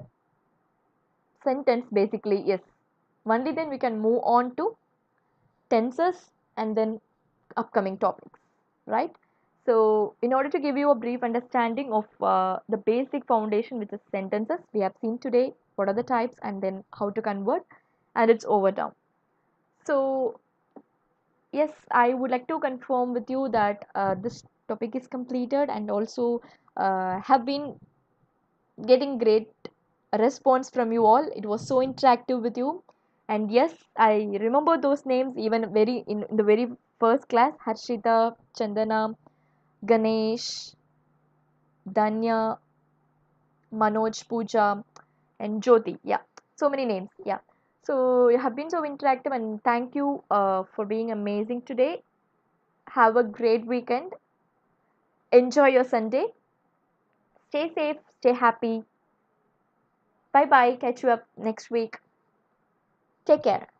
sentence basically is. Only then we can move on to tenses and then upcoming topics, right? So in order to give you a brief understanding of the basic foundation, which is sentences, we have seen today what are the types and then how to convert, and it's over now. So yes, I would like to confirm with you that this topic is completed, and also have been getting great response from you all. It was so interactive with you. And yes, I remember those names even very in the very first class: Harshita, Chandana, Ganesh, Danya, Manoj, Pooja, and Jyoti. Yeah, so many names. Yeah. So you have been so interactive, and thank you for being amazing today. Have a great weekend. Enjoy your Sunday. Stay safe, stay happy. Bye bye. Catch you up next week. Take care.